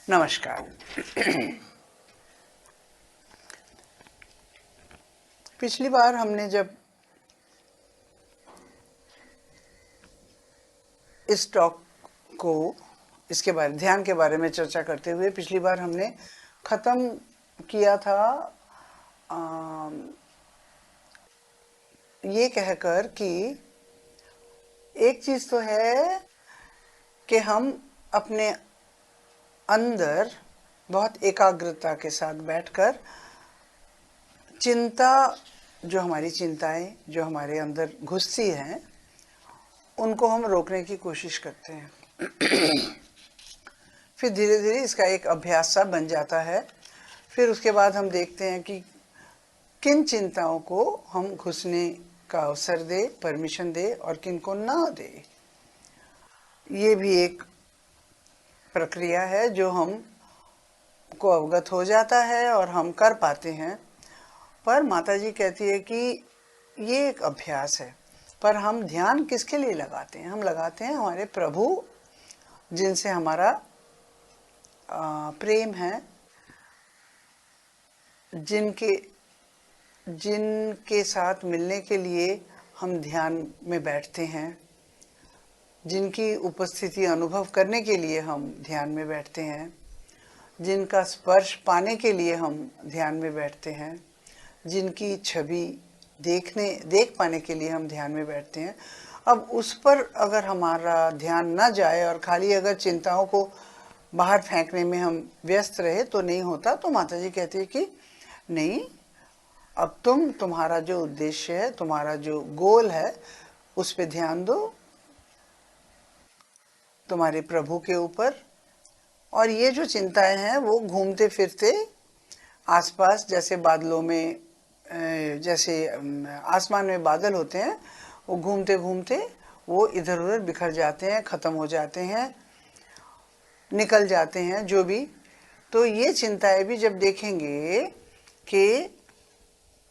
नमस्कार। पिछली बार हमने जब इस टॉक को इसके बारे ध्यान के बारे में चर्चा करते हुए पिछली बार हमने ख़त्म किया था ये कहकर कि एक चीज़ तो है कि हम अपने अंदर बहुत एकाग्रता के साथ बैठकर चिंता, जो हमारी चिंताएं जो हमारे अंदर घुसती हैं, उनको हम रोकने की कोशिश करते हैं। फिर धीरे धीरे इसका एक अभ्यास सा बन जाता है। फिर उसके बाद हम देखते हैं कि किन चिंताओं को हम घुसने का अवसर दे, परमिशन दे और किन को ना दे। ये भी एक प्रक्रिया है जो हम को अवगत हो जाता है और हम कर पाते हैं। पर माताजी कहती है कि ये एक अभ्यास है। पर हम ध्यान किसके लिए लगाते हैं? हम लगाते हैं हमारे प्रभु, जिनसे हमारा प्रेम है, जिनके साथ मिलने के लिए हम ध्यान में बैठते हैं, जिनकी उपस्थिति अनुभव करने के लिए हम ध्यान में बैठते हैं, जिनका स्पर्श पाने के लिए हम ध्यान में बैठते हैं, जिनकी छवि देख पाने के लिए हम ध्यान में बैठते हैं। अब उस पर अगर हमारा ध्यान न जाए और खाली अगर चिंताओं को बाहर फेंकने में हम व्यस्त रहे तो नहीं होता। तो माताजी कहती है कि नहीं, अब तुम्हारा जो उद्देश्य है, तुम्हारा जो गोल है, उस पे ध्यान दो, तुम्हारे प्रभु के ऊपर। और ये जो चिंताएं हैं वो घूमते फिरते आसपास, जैसे बादलों में, जैसे आसमान में बादल होते हैं, वो घूमते घूमते वो इधर उधर बिखर जाते हैं, ख़त्म हो जाते हैं, निकल जाते हैं, जो भी। तो ये चिंताएं भी जब देखेंगे कि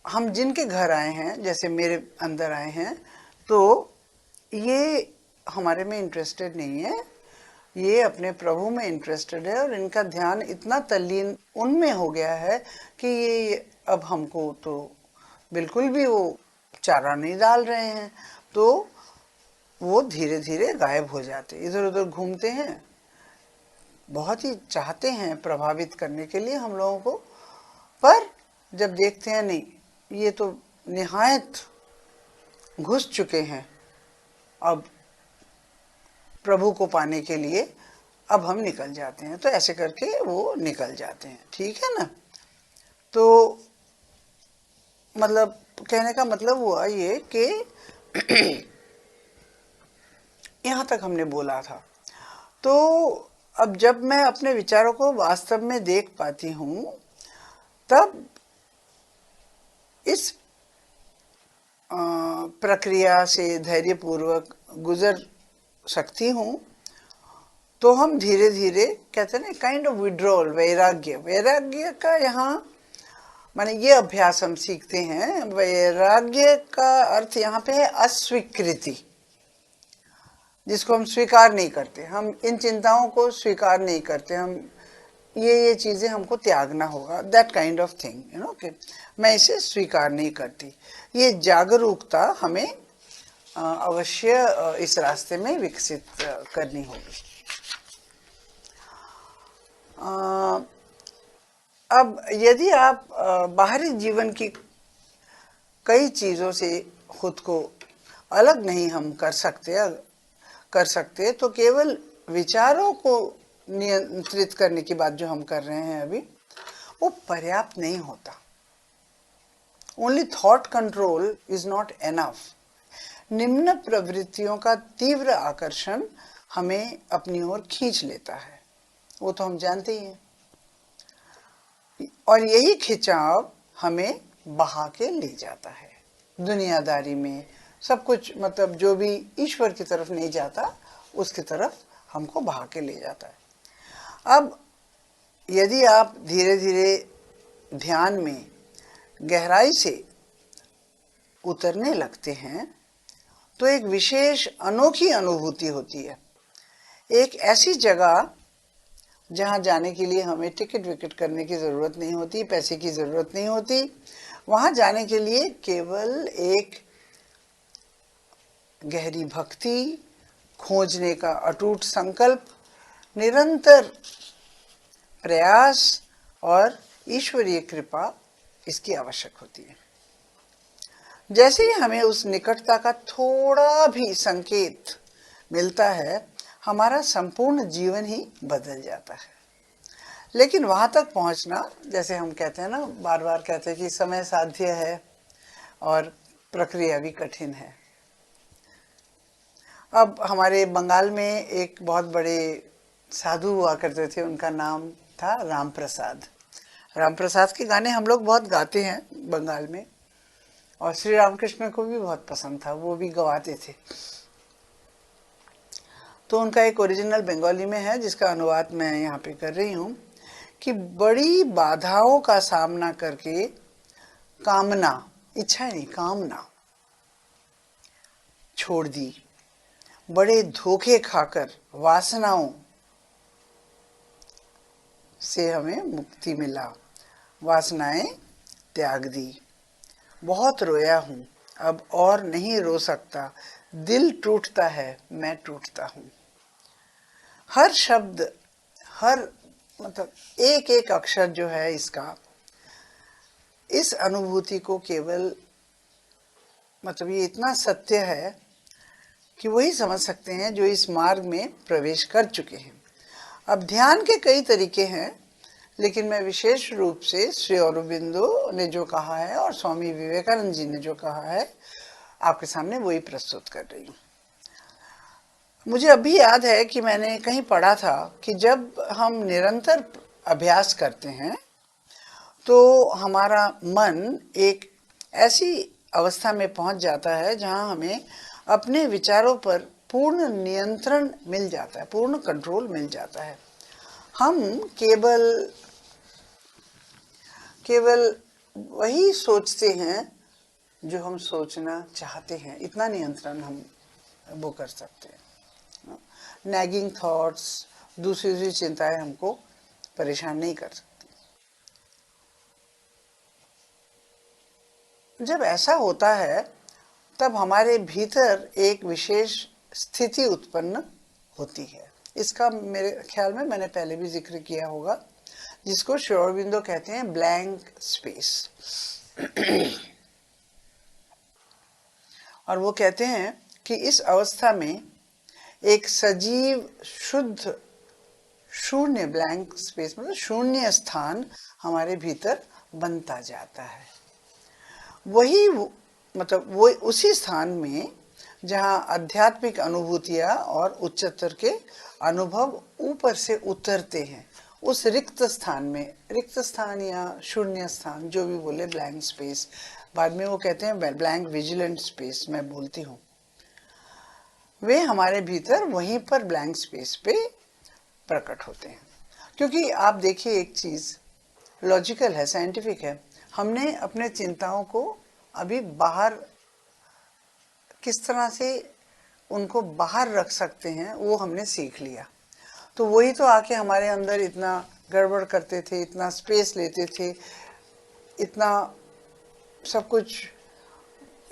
हम जिनके घर आए हैं, जैसे मेरे अंदर आए हैं, तो ये हमारे में इंटरेस्टेड नहीं है, ये अपने प्रभु में इंटरेस्टेड है और इनका ध्यान इतना तल्लीन उनमें हो गया है कि ये अब हमको तो बिल्कुल भी वो चारा नहीं डाल रहे हैं। तो वो धीरे धीरे गायब हो जाते, इधर उधर घूमते हैं। बहुत ही चाहते हैं प्रभावित करने के लिए हम लोगों को, पर जब देखते हैं नहीं, ये तो निहायत घुस चुके हैं अब प्रभु को पाने के लिए, अब हम निकल जाते हैं। तो ऐसे करके वो निकल जाते हैं, ठीक है ना। तो मतलब कहने का मतलब हुआ ये कि यहाँ तक हमने बोला था। तो अब जब मैं अपने विचारों को वास्तव में देख पाती हूँ, तब इस प्रक्रिया से धैर्यपूर्वक गुजर सकती हूँ। तो हम धीरे धीरे, कहते हैं ना, काइंड ऑफ विड्रॉल, वैराग्य का यहाँ माने ये अभ्यास हम सीखते हैं। वैराग्य का अर्थ यहाँ पे है अस्वीकृति, जिसको हम स्वीकार नहीं करते। हम इन चिंताओं को स्वीकार नहीं करते। हम ये चीज़ें हमको त्यागना होगा, that kind of thing, you know, कि मैं इसे स्वीकार नहीं करती। ये जागरूकता हमें अवश्य इस रास्ते में विकसित करनी होगी। अब यदि आप बाहरी जीवन की कई चीज़ों से खुद को अलग नहीं हम कर सकते, तो केवल विचारों को नियंत्रित करने की बात जो हम कर रहे हैं अभी, वो पर्याप्त नहीं होता। Only thought control is not enough. निम्न प्रवृत्तियों का तीव्र आकर्षण हमें अपनी ओर खींच लेता है, वो तो हम जानते ही हैं। और यही खिंचाव हमें बहा के ले जाता है दुनियादारी में। सब कुछ, मतलब जो भी ईश्वर की तरफ नहीं जाता, उसकी तरफ हमको बहा के ले जाता है। अब यदि आप धीरे धीरे ध्यान में गहराई से उतरने लगते हैं, तो एक विशेष अनोखी अनुभूति होती है। एक ऐसी जगह जहाँ जाने के लिए हमें टिकट विकेट करने की ज़रूरत नहीं होती, पैसे की ज़रूरत नहीं होती। वहाँ जाने के लिए केवल एक गहरी भक्ति, खोजने का अटूट संकल्प, निरंतर प्रयास और ईश्वरीय कृपा इसकी आवश्यक होती है। जैसे ही हमें उस निकटता का थोड़ा भी संकेत मिलता है, हमारा संपूर्ण जीवन ही बदल जाता है। लेकिन वहाँ तक पहुँचना, जैसे हम कहते हैं ना, बार बार कहते हैं कि समय साध्य है और प्रक्रिया भी कठिन है। अब हमारे बंगाल में एक बहुत बड़े साधु हुआ करते थे, उनका नाम था राम प्रसाद। राम प्रसाद के गाने हम लोग बहुत गाते हैं बंगाल में, और श्री रामकृष्ण को भी बहुत पसंद था, वो भी गवाते थे। तो उनका एक ओरिजिनल बंगाली में है, जिसका अनुवाद मैं यहाँ पे कर रही हूँ, कि बड़ी बाधाओं का सामना करके कामना, इच्छा नहीं कामना छोड़ दी, बड़े धोखे खाकर वासनाओं से हमें मुक्ति मिला, वासनाएं त्याग दी। बहुत रोया हूँ, अब और नहीं रो सकता, दिल टूटता है, मैं टूटता हूँ। हर शब्द, हर मतलब एक एक अक्षर जो है इसका, इस अनुभूति को केवल मतलब ये इतना सत्य है कि वही समझ सकते हैं जो इस मार्ग में प्रवेश कर चुके हैं। अब ध्यान के कई तरीके हैं, लेकिन मैं विशेष रूप से श्री अरबिंदो ने जो कहा है और स्वामी विवेकानंद जी ने जो कहा है, आपके सामने वही प्रस्तुत कर रही हूँ। मुझे अभी याद है कि मैंने कहीं पढ़ा था कि जब हम निरंतर अभ्यास करते हैं तो हमारा मन एक ऐसी अवस्था में पहुंच जाता है जहां हमें अपने विचारों पर पूर्ण नियंत्रण मिल जाता है, पूर्ण कंट्रोल मिल जाता है। हम केवल वही सोचते हैं जो हम सोचना चाहते हैं, इतना नियंत्रण हम वो कर सकते हैं। नैगिंग थॉट्स, दूसरी चिंताएं हमको परेशान नहीं कर सकती। जब ऐसा होता है तब हमारे भीतर एक विशेष स्थिति उत्पन्न होती है। इसका मेरे ख्याल में मैंने पहले भी जिक्र किया होगा, जिसको श्री अरबिंदो कहते हैं ब्लैंक स्पेस। और वो कहते हैं कि इस अवस्था में एक सजीव शुद्ध शून्य, ब्लैंक स्पेस मतलब शून्य स्थान हमारे भीतर बनता जाता है। वही मतलब वो उसी स्थान में जहाँ आध्यात्मिक अनुभूतियाँ और उच्चतर के अनुभव ऊपर से उतरते हैं, उस रिक्त स्थान में, रिक्त स्थान या शून्य स्थान जो भी बोले, ब्लैंक स्पेस, बाद में वो कहते हैं ब्लैंक विजिलेंट स्पेस, मैं बोलती हूँ, वे हमारे भीतर वहीं पर ब्लैंक स्पेस पे प्रकट होते हैं। क्योंकि आप देखिए, एक चीज़ लॉजिकल है, साइंटिफिक है, हमने अपने चिंताओं को अभी बाहर किस तरह से उनको बाहर रख सकते हैं वो हमने सीख लिया। तो वही तो आके हमारे अंदर इतना गड़बड़ करते थे, इतना स्पेस लेते थे, इतना सब कुछ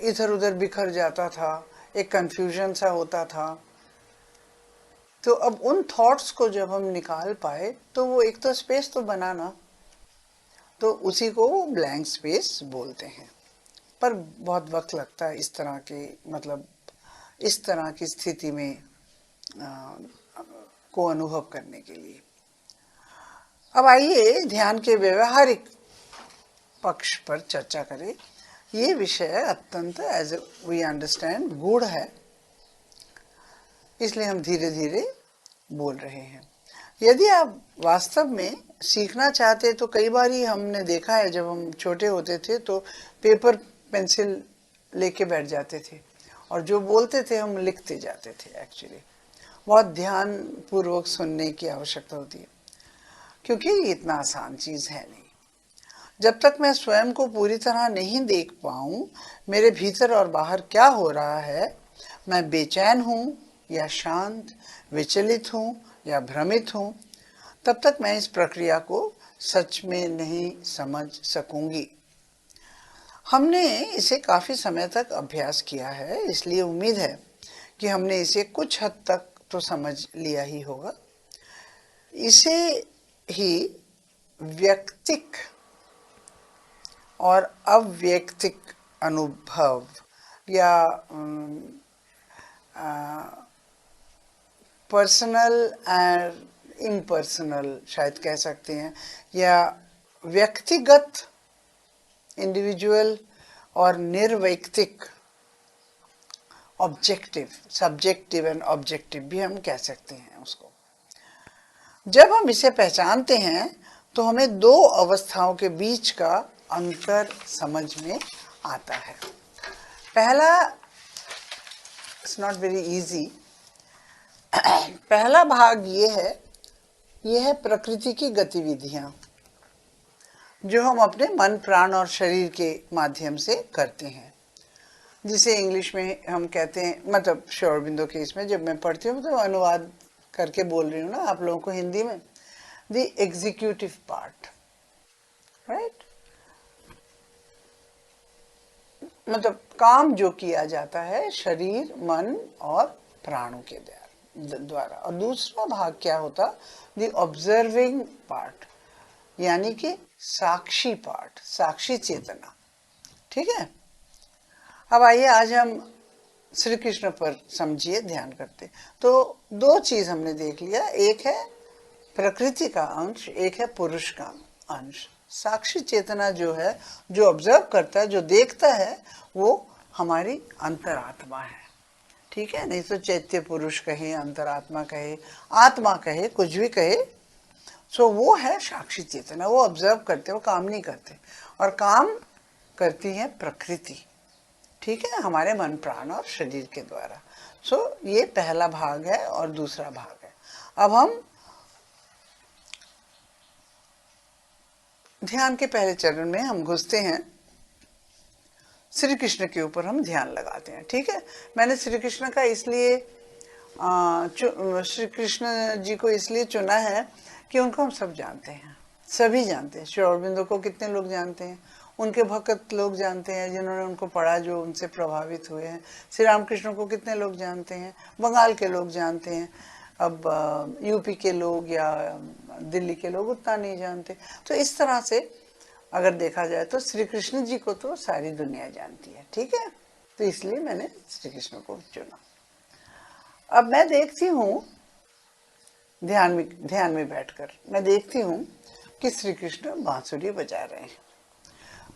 इधर उधर बिखर जाता था, एक कंफ्यूजन सा होता था। तो अब उन थॉट्स को जब हम निकाल पाए तो वो एक तो स्पेस तो बना ना, तो उसी को वो ब्लैंक स्पेस बोलते हैं। पर बहुत वक्त लगता है इस तरह के, मतलब इस तरह की स्थिति में को अनुभव करने के लिए। अब आइए ध्यान के व्यवहारिक पक्ष पर चर्चा करें। ये विषय अत्यंत, एज वी अंडरस्टैंड, गूढ़ है, इसलिए हम धीरे धीरे बोल रहे हैं। यदि आप वास्तव में सीखना चाहते तो कई बार ही हमने देखा है, जब हम छोटे होते थे तो पेपर पेंसिल लेके बैठ जाते थे और जो बोलते थे हम लिखते जाते थे। एक्चुअली बहुत ध्यान पूर्वक सुनने की आवश्यकता होती है, क्योंकि ये इतना आसान चीज़ है नहीं। जब तक मैं स्वयं को पूरी तरह नहीं देख पाऊँ, मेरे भीतर और बाहर क्या हो रहा है, मैं बेचैन हूँ या शांत, विचलित हूँ या भ्रमित हूँ, तब तक मैं इस प्रक्रिया को सच में नहीं समझ सकूंगी। हमने इसे काफी समय तक अभ्यास किया है, इसलिए उम्मीद है कि हमने इसे कुछ हद तक तो समझ लिया ही होगा। इसे ही व्यक्तिक और अव्यक्तिक अनुभव या पर्सनल एंड इम्पर्सनल शायद कह सकते हैं, या व्यक्तिगत इंडिविजुअल और निर्वैयक्तिक ऑब्जेक्टिव, सब्जेक्टिव एंड ऑब्जेक्टिव भी हम कह सकते हैं उसको। जब हम इसे पहचानते हैं तो हमें दो अवस्थाओं के बीच का अंतर समझ में आता है। पहला, इट्स नॉट वेरी इजी, पहला भाग ये है प्रकृति की गतिविधियां जो हम अपने मन, प्राण और शरीर के माध्यम से करते हैं, जिसे इंग्लिश में हम कहते हैं, मतलब श्री अरबिंदो के इसमें जब मैं पढ़ती हूँ तो अनुवाद करके बोल रही हूँ ना आप लोगों को हिंदी में, द एग्जीक्यूटिव पार्ट, राइट, मतलब काम जो किया जाता है शरीर, मन और प्राणों के द्वारा। और दूसरा भाग क्या होता, द ऑब्जर्विंग पार्ट, यानी कि साक्षी पार्ट, साक्षी चेतना। ठीक है, अब आइए आज हम श्री कृष्ण पर समझिए, ध्यान करते। तो दो चीज हमने देख लिया, एक है प्रकृति का अंश, एक है पुरुष का अंश। साक्षी चेतना जो है, जो ऑब्जर्व करता है, जो देखता है, वो हमारी अंतरात्मा है। ठीक है, नहीं तो चैत्य पुरुष कहे, अंतरात्मा कहे, आत्मा कहे, कुछ भी कहे, सो वो है साक्षी चेतना। वो ऑब्जर्व करते, वो काम नहीं करते, और काम करती है प्रकृति। ठीक है, हमारे मन, प्राण और शरीर के द्वारा। सो ये पहला भाग है और दूसरा भाग है। अब हम ध्यान के पहले चरण में हम घुसते हैं, श्री कृष्ण के ऊपर हम ध्यान लगाते हैं। ठीक है, मैंने श्री कृष्ण का इसलिए श्री कृष्ण जी को इसलिए चुना है कि उनको हम सब जानते हैं, सभी जानते हैं। श्री अरबिंदो को कितने लोग जानते हैं, उनके भक्त लोग जानते हैं जिन्होंने उनको पढ़ा, जो उनसे प्रभावित हुए हैं। श्री रामकृष्ण को कितने लोग जानते हैं, बंगाल के लोग जानते हैं, अब यूपी के लोग या दिल्ली के लोग उतना नहीं जानते। तो इस तरह से अगर देखा जाए तो श्री कृष्ण जी को तो सारी दुनिया जानती है। ठीक है, तो इसलिए मैंने श्री कृष्ण को चुना। अब मैं देखती हूँ ध्यान में बैठकर मैं देखती हूँ कि श्री कृष्ण बांसुरी बजा रहे हैं।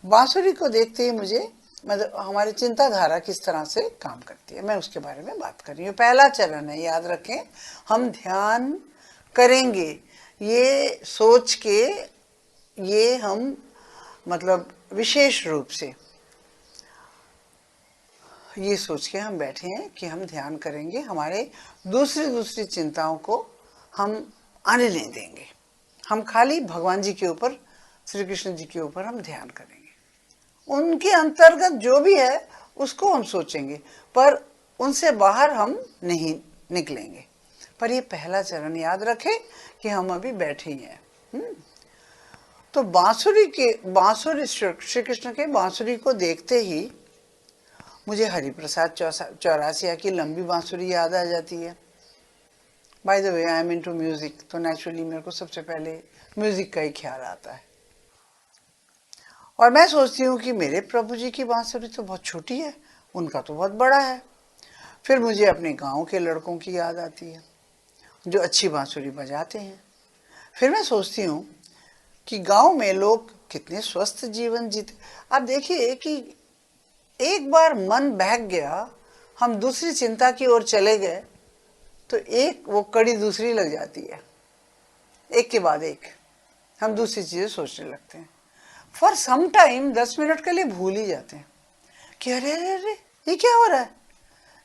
बांसुरी को देखते ही मुझे, मतलब हमारी चिंताधारा किस तरह से काम करती है, मैं उसके बारे में बात कर रही हूँ। पहला चरण है, याद रखें, हम ध्यान करेंगे ये सोच के, ये हम मतलब विशेष रूप से ये सोच के हम बैठे हैं कि हम ध्यान करेंगे, हमारे दूसरी चिंताओं को हम आने नहीं देंगे। हम खाली भगवान जी के ऊपर, श्री कृष्ण जी के ऊपर हम ध्यान करेंगे। उनके अंतर्गत जो भी है उसको हम सोचेंगे, पर उनसे बाहर हम नहीं निकलेंगे। पर ये पहला चरण, याद रखें कि हम अभी बैठे ही हैं। तो बांसुरी श्री कृष्ण के बांसुरी को देखते ही मुझे हरिप्रसाद चौरासिया की लंबी बांसुरी याद आ जाती है। By the way, I am into music, तो नेचुरली मेरे को सबसे पहले म्यूजिक का ही ख्याल आता है। और मैं सोचती हूँ कि मेरे प्रभु जी की बांसुरी तो बहुत छोटी है, उनका तो बहुत बड़ा है। फिर मुझे अपने गांव के लड़कों की याद आती है जो अच्छी बांसुरी बजाते हैं। फिर मैं सोचती हूँ कि गांव में लोग कितने स्वस्थ जीवन जीते। आप देखिए कि एक बार मन बहक गया, हम दूसरी चिंता की ओर चले गए, तो एक वो कड़ी दूसरी लग जाती है, एक के बाद एक हम दूसरी चीजें सोचने लगते हैं। फॉर सम टाइम 10 मिनट के लिए भूल ही जाते हैं कि अरे अरे अरे ये क्या हो रहा है,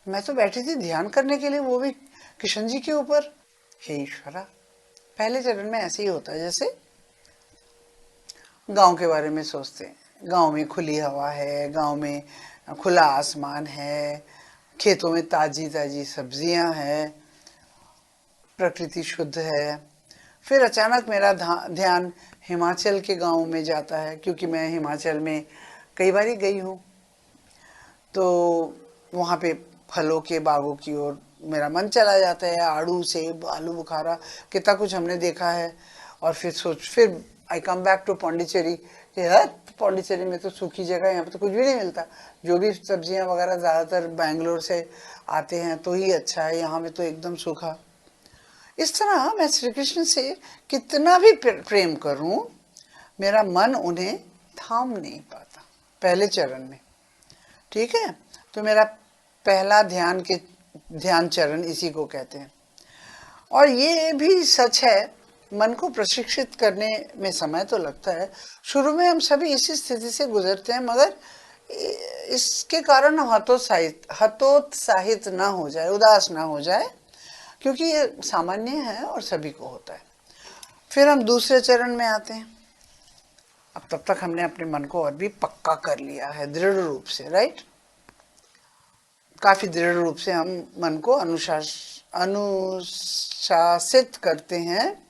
मैं तो बैठी थी ध्यान करने के लिए, वो भी कृष्ण जी के ऊपर। हे ईश्वरा, पहले चरण में ऐसे ही होता है, जैसे गांव के बारे में सोचते हैं। गांव में खुली हवा है, गांव में खुला आसमान है, खेतों में ताजी ताजी सब्जियां हैं, प्रकृति शुद्ध है। फिर अचानक मेरा ध्यान हिमाचल के गांव में जाता है, क्योंकि मैं हिमाचल में कई बार गई हूँ। तो वहाँ पे फलों के बागों की ओर मेरा मन चला जाता है। आड़ू, सेब, आलू बुखारा, कितना कुछ हमने देखा है। और फिर आई कम बैक टू पौंडीचेरी कि यार पौंडीचेरी में तो सूखी जगह है, यहाँ पे तो कुछ भी नहीं मिलता। जो भी सब्जियां वगैरह ज़्यादातर बैंगलोर से आते हैं तो ही अच्छा है, यहाँ में तो एकदम सूखा। इस तरह मैं श्री कृष्ण से कितना भी प्रेम करूं, मेरा मन उन्हें थाम नहीं पाता पहले चरण में। ठीक है, तो मेरा पहला ध्यान चरण इसी को कहते हैं। और ये भी सच है, मन को प्रशिक्षित करने में समय तो लगता है। शुरू में हम सभी इसी स्थिति से गुजरते हैं, मगर इसके कारण हम हतोत्साहित ना हो जाए, उदास ना हो जाए, क्योंकि ये सामान्य है और सभी को होता है। फिर हम दूसरे चरण में आते हैं। अब तब तक हमने अपने मन को और भी पक्का कर लिया है, दृढ़ रूप से, राइट। काफी दृढ़ रूप से हम मन को अनुशासित करते हैं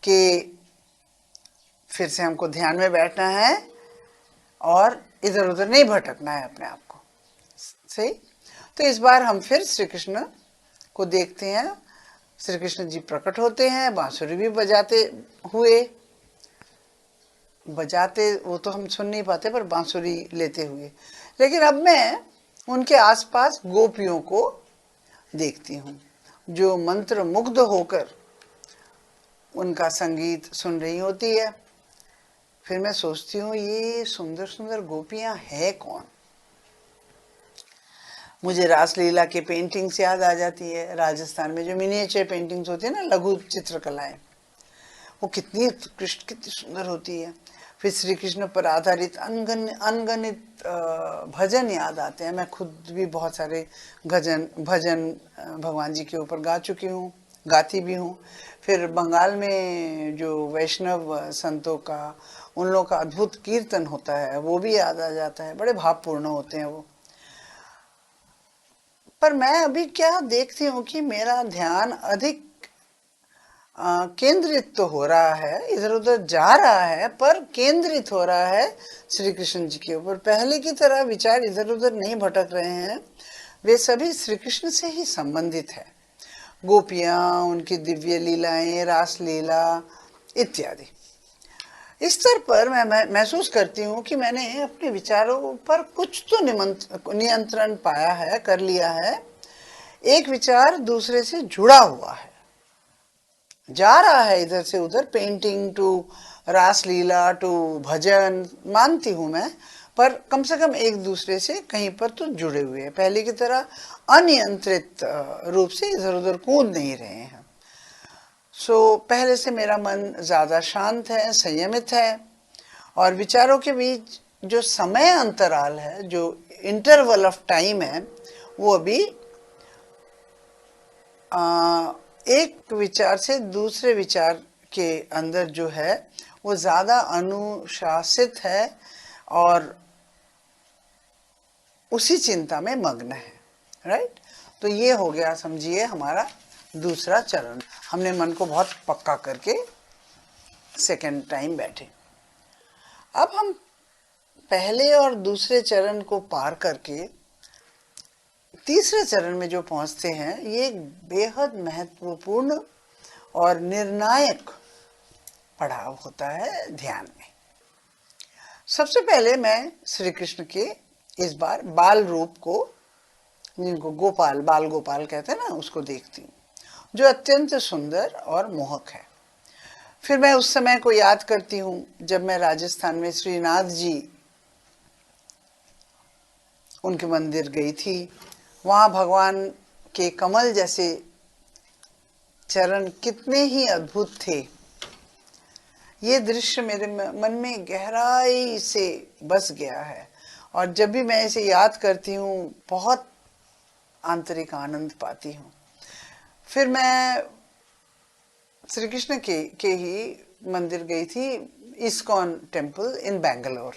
कि फिर से हमको ध्यान में बैठना है और इधर उधर नहीं भटकना है अपने आप को। सही। तो इस बार हम फिर श्री कृष्ण को देखते हैं। श्री कृष्ण जी प्रकट होते हैं, बांसुरी भी बजाते, वो तो हम सुन नहीं पाते, पर बांसुरी लेते हुए। लेकिन अब मैं उनके आसपास गोपियों को देखती हूँ, जो मंत्र मुग्ध होकर उनका संगीत सुन रही होती है। फिर मैं सोचती हूँ, ये सुंदर सुंदर गोपियां है कौन। मुझे रासलीला के पेंटिंग्स याद आ जाती है। राजस्थान में जो मिनिएचर पेंटिंग्स होती है ना, लघु चित्रकलाएं, वो कितनी उत्कृष्ट, कितनी सुंदर होती है। फिर श्री कृष्ण पर आधारित अनगणित भजन याद आते हैं। मैं खुद भी बहुत सारे भजन भगवान जी के ऊपर गा चुकी हूँ, गाती भी हूँ। फिर बंगाल में जो वैष्णव संतों का, उन लोगों का अद्भुत कीर्तन होता है, वो भी याद आ जाता है। बड़े भावपूर्ण होते हैं वो। पर मैं अभी क्या देखती हूँ कि मेरा ध्यान अधिक केंद्रित तो हो रहा है, इधर उधर जा रहा है, पर केंद्रित हो रहा है श्री कृष्ण जी के ऊपर। पहले की तरह विचार इधर उधर नहीं भटक रहे हैं, वे सभी श्री कृष्ण से ही संबंधित है। गोपियां, उनकी दिव्य लीलाएं, रास लीला इत्यादि। इस स्तर पर मैं महसूस करती हूँ कि मैंने अपने विचारों पर कुछ तो नियंत्रण पाया है, कर लिया है। एक विचार दूसरे से जुड़ा हुआ है, जा रहा है इधर से उधर, पेंटिंग टू रासलीला टू भजन, मानती हूं मैं, पर कम से कम एक दूसरे से कहीं पर तो जुड़े हुए हैं। पहले की तरह अनियंत्रित रूप से इधर उधर कूद नहीं रहे हैं। पहले से मेरा मन ज्यादा शांत है, संयमित है, और विचारों के बीच जो समय अंतराल है, जो इंटरवल ऑफ टाइम है, वो अभी एक विचार से दूसरे विचार के अंदर जो है वो ज्यादा अनुशासित है और उसी चिंता में मग्न है, राइट। तो ये हो गया, समझिए, हमारा दूसरा चरण। हमने मन को बहुत पक्का करके सेकंड टाइम बैठे। अब हम पहले और दूसरे चरण को पार करके तीसरे चरण में जो पहुंचते हैं, ये एक बेहद महत्वपूर्ण और निर्णायक पड़ाव होता है ध्यान में। सबसे पहले मैं श्री कृष्ण के इस बार बाल रूप को, जिनको बाल गोपाल कहते हैं ना, उसको देखती हूँ, जो अत्यंत सुंदर और मोहक है। फिर मैं उस समय को याद करती हूँ जब मैं राजस्थान में श्रीनाथ जी उनके मंदिर गई थी। वहाँ भगवान के कमल जैसे चरण कितने ही अद्भुत थे। ये दृश्य मेरे मन में गहराई से बस गया है, और जब भी मैं इसे याद करती हूँ बहुत आंतरिक आनंद पाती हूँ। फिर मैं श्री कृष्ण के ही मंदिर गई थी, इस्कॉन टेम्पल इन बेंगलोर।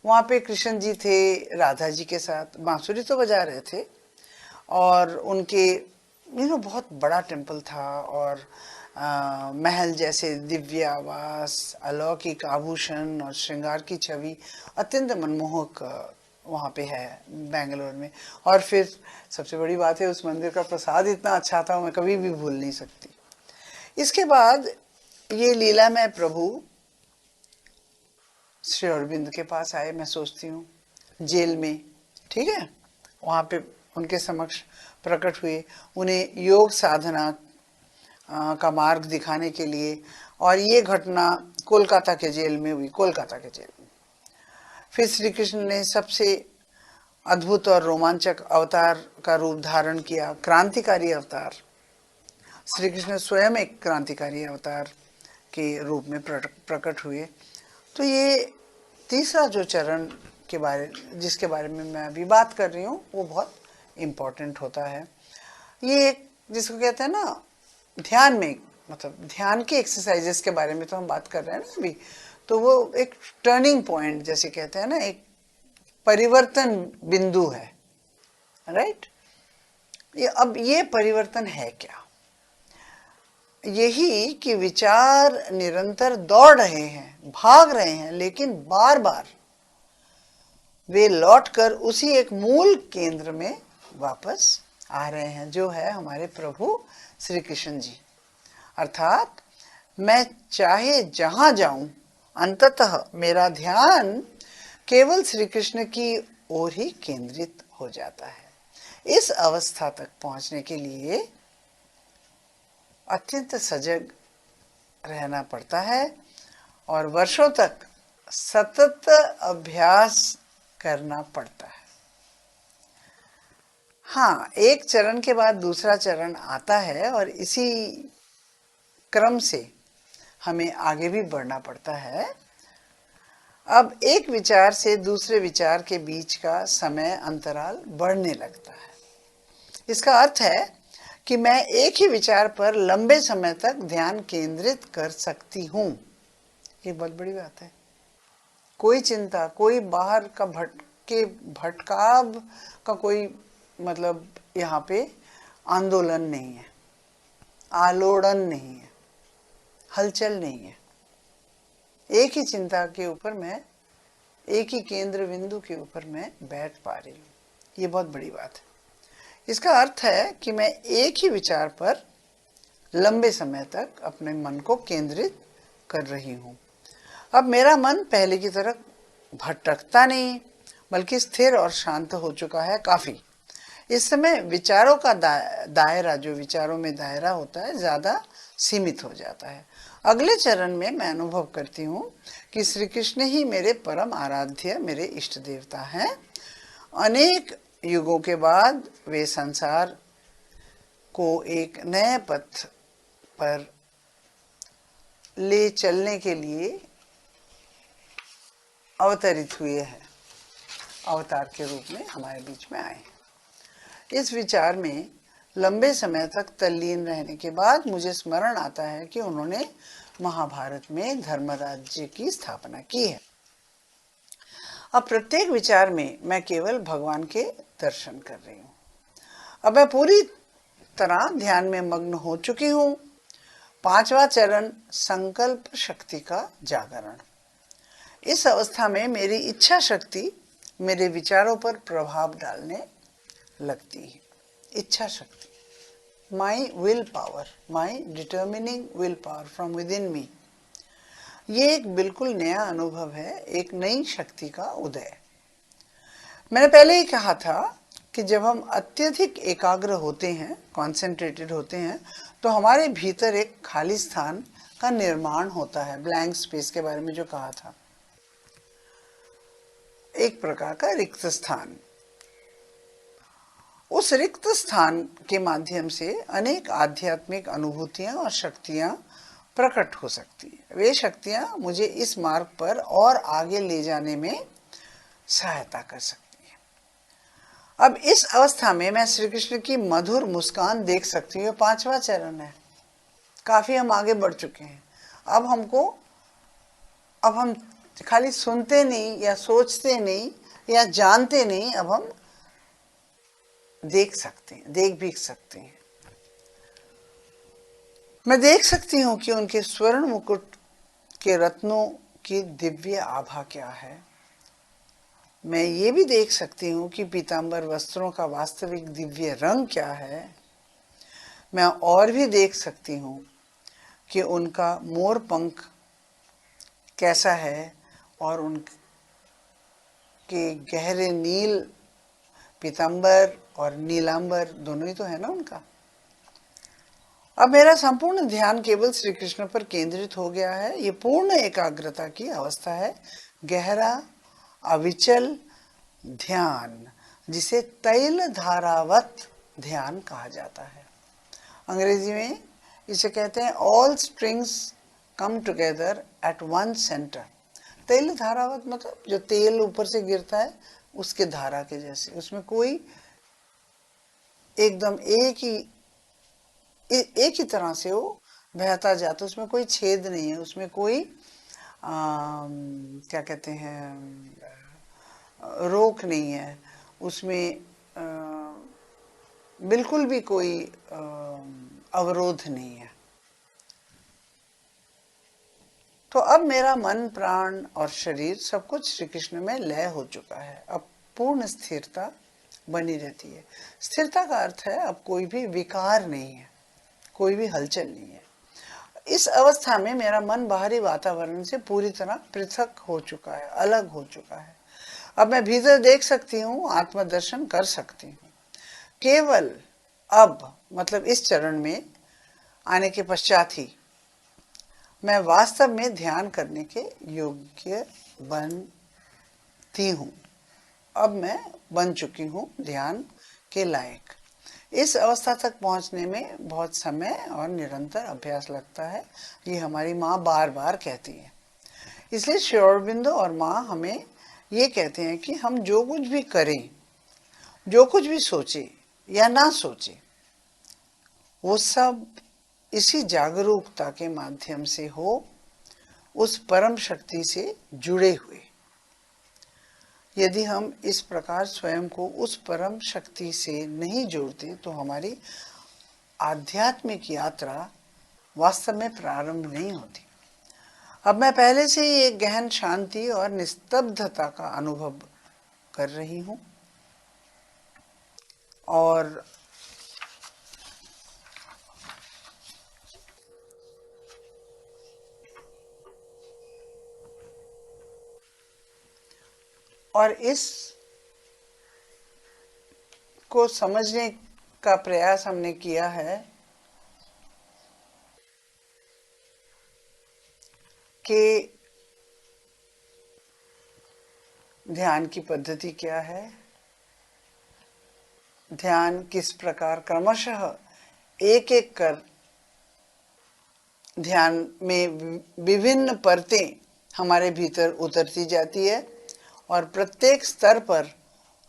वहाँ पे कृष्ण जी थे राधा जी के साथ, बांसुरी तो बजा रहे थे, और उनके बहुत बड़ा टेम्पल था, और महल जैसे दिव्य आवास, अलौकिक आभूषण और श्रृंगार की छवि अत्यंत मनमोहक वहाँ पे है बेंगलोर में। और फिर सबसे बड़ी बात है, उस मंदिर का प्रसाद इतना अच्छा था, मैं कभी भी भूल नहीं सकती। इसके बाद ये लीलामय प्रभु श्री अरविंद के पास आए, मैं सोचती हूँ जेल में, ठीक है, वहाँ पे उनके समक्ष प्रकट हुए, उन्हें योग साधना का मार्ग दिखाने के लिए। और ये घटना कोलकाता के जेल में हुई, कोलकाता के जेल में। फिर श्री कृष्ण ने सबसे अद्भुत और रोमांचक अवतार का रूप धारण किया, क्रांतिकारी अवतार। श्री कृष्ण स्वयं एक क्रांतिकारी अवतार के रूप में प्रकट हुए। तो ये तीसरा जो चरण के बारे, जिसके बारे में मैं अभी बात कर रही हूँ, वो बहुत इम्पोर्टेंट होता है। ये एक जिसको कहते हैं ना ध्यान में, मतलब ध्यान के एक्सरसाइजेस के बारे में तो हम बात कर रहे हैं ना अभी, तो वो एक टर्निंग पॉइंट जैसे कहते हैं ना, एक परिवर्तन बिंदु है, राइट। अब ये परिवर्तन है क्या? यही कि विचार निरंतर दौड़ रहे हैं, भाग रहे हैं, लेकिन बार बार वे लौटकर उसी एक मूल केंद्र में वापस आ रहे हैं, जो है हमारे प्रभु श्री कृष्ण जी। अर्थात मैं चाहे जहां जाऊं, अंततः मेरा ध्यान केवल श्री कृष्ण की ओर ही केंद्रित हो जाता है। इस अवस्था तक पहुंचने के लिए अत्यंत सजग रहना पड़ता है और वर्षों तक सतत अभ्यास करना पड़ता है। हाँ, एक चरण के बाद दूसरा चरण आता है और इसी क्रम से हमें आगे भी बढ़ना पड़ता है। अब एक विचार से दूसरे विचार के बीच का समय अंतराल बढ़ने लगता है। इसका अर्थ है कि मैं एक ही विचार पर लंबे समय तक ध्यान केंद्रित कर सकती हूँ। ये बहुत बड़ी बात है। कोई चिंता, कोई बाहर का भटकाव का कोई मतलब यहाँ पे आंदोलन नहीं है, आलोड़न नहीं है, हलचल नहीं है। एक ही चिंता के ऊपर मैं, एक ही केंद्र बिंदु के ऊपर मैं बैठ पा रही हूँ। ये बहुत बड़ी बात है। इसका अर्थ है कि मैं एक ही विचार पर लंबे समय तक अपने मन को केंद्रित कर रही हूँ। अब मेरा मन पहले की तरह भटकता नहीं, बल्कि स्थिर और शांत हो चुका है काफी। इस समय विचारों का दायरा, जो विचारों में दायरा होता है, ज्यादा सीमित हो जाता है। अगले चरण में मैं अनुभव करती हूँ कि श्री कृष्ण ही मेरे परम आराध्य, मेरे इष्ट देवता हैं। अनेक युगों के बाद वे संसार को एक नए पथ पर ले चलने के लिए अवतरित हुए हैं, अवतार के रूप में हमारे बीच में आए हैं। इस विचार में लंबे समय तक तल्लीन रहने के बाद मुझे स्मरण आता है कि उन्होंने महाभारत में धर्मराज्य की स्थापना की है। अब प्रत्येक विचार में मैं केवल भगवान के दर्शन कर रही हूँ। अब मैं पूरी तरह ध्यान में मग्न हो चुकी हूँ। पांचवा चरण, संकल्प शक्ति का जागरण। इस अवस्था में मेरी इच्छा शक्ति मेरे विचारों पर प्रभाव डालने लगती है। इच्छा शक्ति, my will power, my determining will power from within me. ये एक बिल्कुल नया अनुभव है, एक नई शक्ति का उदय। मैंने पहले ही कहा था कि जब हम अत्यधिक एकाग्र होते हैं, कॉन्सेंट्रेटेड होते हैं, तो हमारे भीतर एक खाली स्थान का निर्माण होता है। ब्लैंक स्पेस के बारे में जो कहा था, एक प्रकार का रिक्त स्थान। उस रिक्त स्थान के माध्यम से अनेक आध्यात्मिक अनुभूतियां और शक्तियां प्रकट हो सकती हैं। वे शक्तियां मुझे इस मार्ग पर और आगे ले जाने में सहायता कर सकती हैं। अब इस अवस्था में मैं श्री कृष्ण की मधुर मुस्कान देख सकती हूँ। पांचवा चरण है, काफी हम आगे बढ़ चुके हैं। अब हम खाली सुनते नहीं या सोचते नहीं या जानते नहीं, अब हम देख सकते हैं, देख भी सकते हैं। मैं देख सकती हूँ कि उनके स्वर्ण मुकुट के रत्नों की दिव्य आभा क्या है। मैं ये भी देख सकती हूँ कि पीतांबर वस्त्रों का वास्तविक दिव्य रंग क्या है। मैं और भी देख सकती हूँ कि उनका मोर पंख कैसा है और उनके गहरे नील, पीतांबर और नीलांबर दोनों ही तो है ना उनका। अब मेरा संपूर्ण ध्यान केवल श्री कृष्ण पर केंद्रित हो गया है। ये पूर्ण एकाग्रता की अवस्था है, गहरा अविचल ध्यान, जिसे तैल धारावत ध्यान कहा जाता है। अंग्रेजी में इसे कहते हैं all strings come together at one centre. तैल धारावत मतलब जो तेल ऊपर से गिरता है उसके धारा के जैसे, उसमें कोई एकदम एक ही तरह से वो बहता जाता, उसमें कोई छेद नहीं है, उसमें कोई क्या कहते हैं रोक नहीं है, उसमें बिल्कुल भी कोई अवरोध नहीं है। तो अब मेरा मन, प्राण और शरीर सब कुछ श्री कृष्ण में लय हो चुका है। अब पूर्ण स्थिरता बनी रहती है। स्थिरता का अर्थ है अब कोई भी विकार नहीं है, कोई भी हलचल नहीं है। इस अवस्था में मेरा मन बाहरी वातावरण से पूरी तरह पृथक हो चुका है, अलग हो चुका है। अब मैं भीतर देख सकती हूँ, आत्मदर्शन कर सकती हूँ। केवल अब मतलब इस चरण में आने के पश्चात ही मैं वास्तव में ध्यान करने के योग्य बनती हूँ। अब मैं बन चुकी हूँ ध्यान के लायक। इस अवस्था तक पहुँचने में बहुत समय और निरंतर अभ्यास लगता है, ये हमारी माँ बार बार कहती है। इसलिए श्री अरबिंदो और माँ हमें ये कहते हैं कि हम जो कुछ भी करें, जो कुछ भी सोचे या ना सोचे, वो सब इसी जागरूकता के माध्यम से हो, उस परम शक्ति से जुड़े हुए। यदि हम इस प्रकार स्वयं को उस परम शक्ति से नहीं जोड़ते तो हमारी आध्यात्मिक यात्रा वास्तव में प्रारंभ नहीं होती। अब मैं पहले से ही एक गहन शांति और निस्तब्धता का अनुभव कर रही हूँ और इस को समझने का प्रयास हमने किया है कि ध्यान की पद्धति क्या है, ध्यान किस प्रकार क्रमशः एक एक कर ध्यान में विभिन्न परतें हमारे भीतर उतरती जाती है और प्रत्येक स्तर पर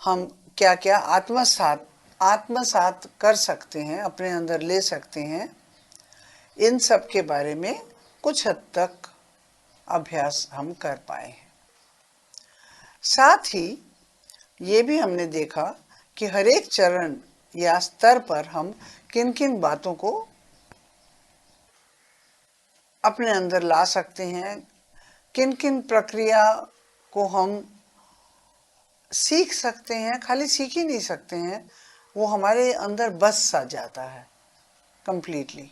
हम क्या क्या आत्मसात कर सकते हैं, अपने अंदर ले सकते हैं, इन सब के बारे में कुछ हद तक अभ्यास हम कर पाए हैं। साथ ही ये भी हमने देखा कि हर एक चरण या स्तर पर हम किन किन बातों को अपने अंदर ला सकते हैं, किन किन प्रक्रिया को हम सीख सकते हैं। खाली सीख ही नहीं सकते हैं, वो हमारे अंदर बस सा जाता है कंप्लीटली।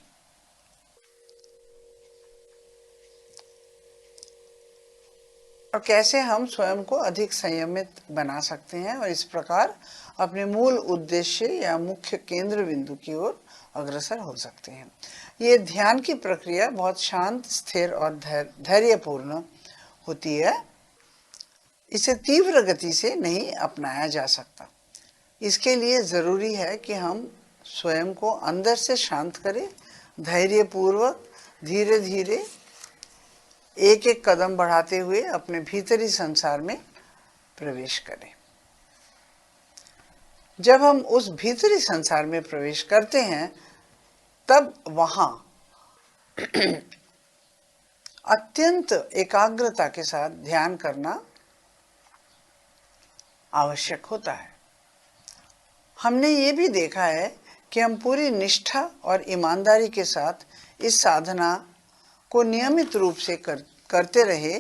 और कैसे हम स्वयं को अधिक संयमित बना सकते हैं और इस प्रकार अपने मूल उद्देश्य या मुख्य केंद्र बिंदु की ओर अग्रसर हो सकते हैं। ये ध्यान की प्रक्रिया बहुत शांत, स्थिर और धैर्यपूर्ण होती है। इसे तीव्र गति से नहीं अपनाया जा सकता। इसके लिए ज़रूरी है कि हम स्वयं को अंदर से शांत करें, धैर्यपूर्वक धीरे धीरे एक एक कदम बढ़ाते हुए अपने भीतरी संसार में प्रवेश करें। जब हम उस भीतरी संसार में प्रवेश करते हैं तब वहाँ अत्यंत एकाग्रता के साथ ध्यान करना आवश्यक होता है। हमने ये भी देखा है कि हम पूरी निष्ठा और ईमानदारी के साथ इस साधना को नियमित रूप से करते रहे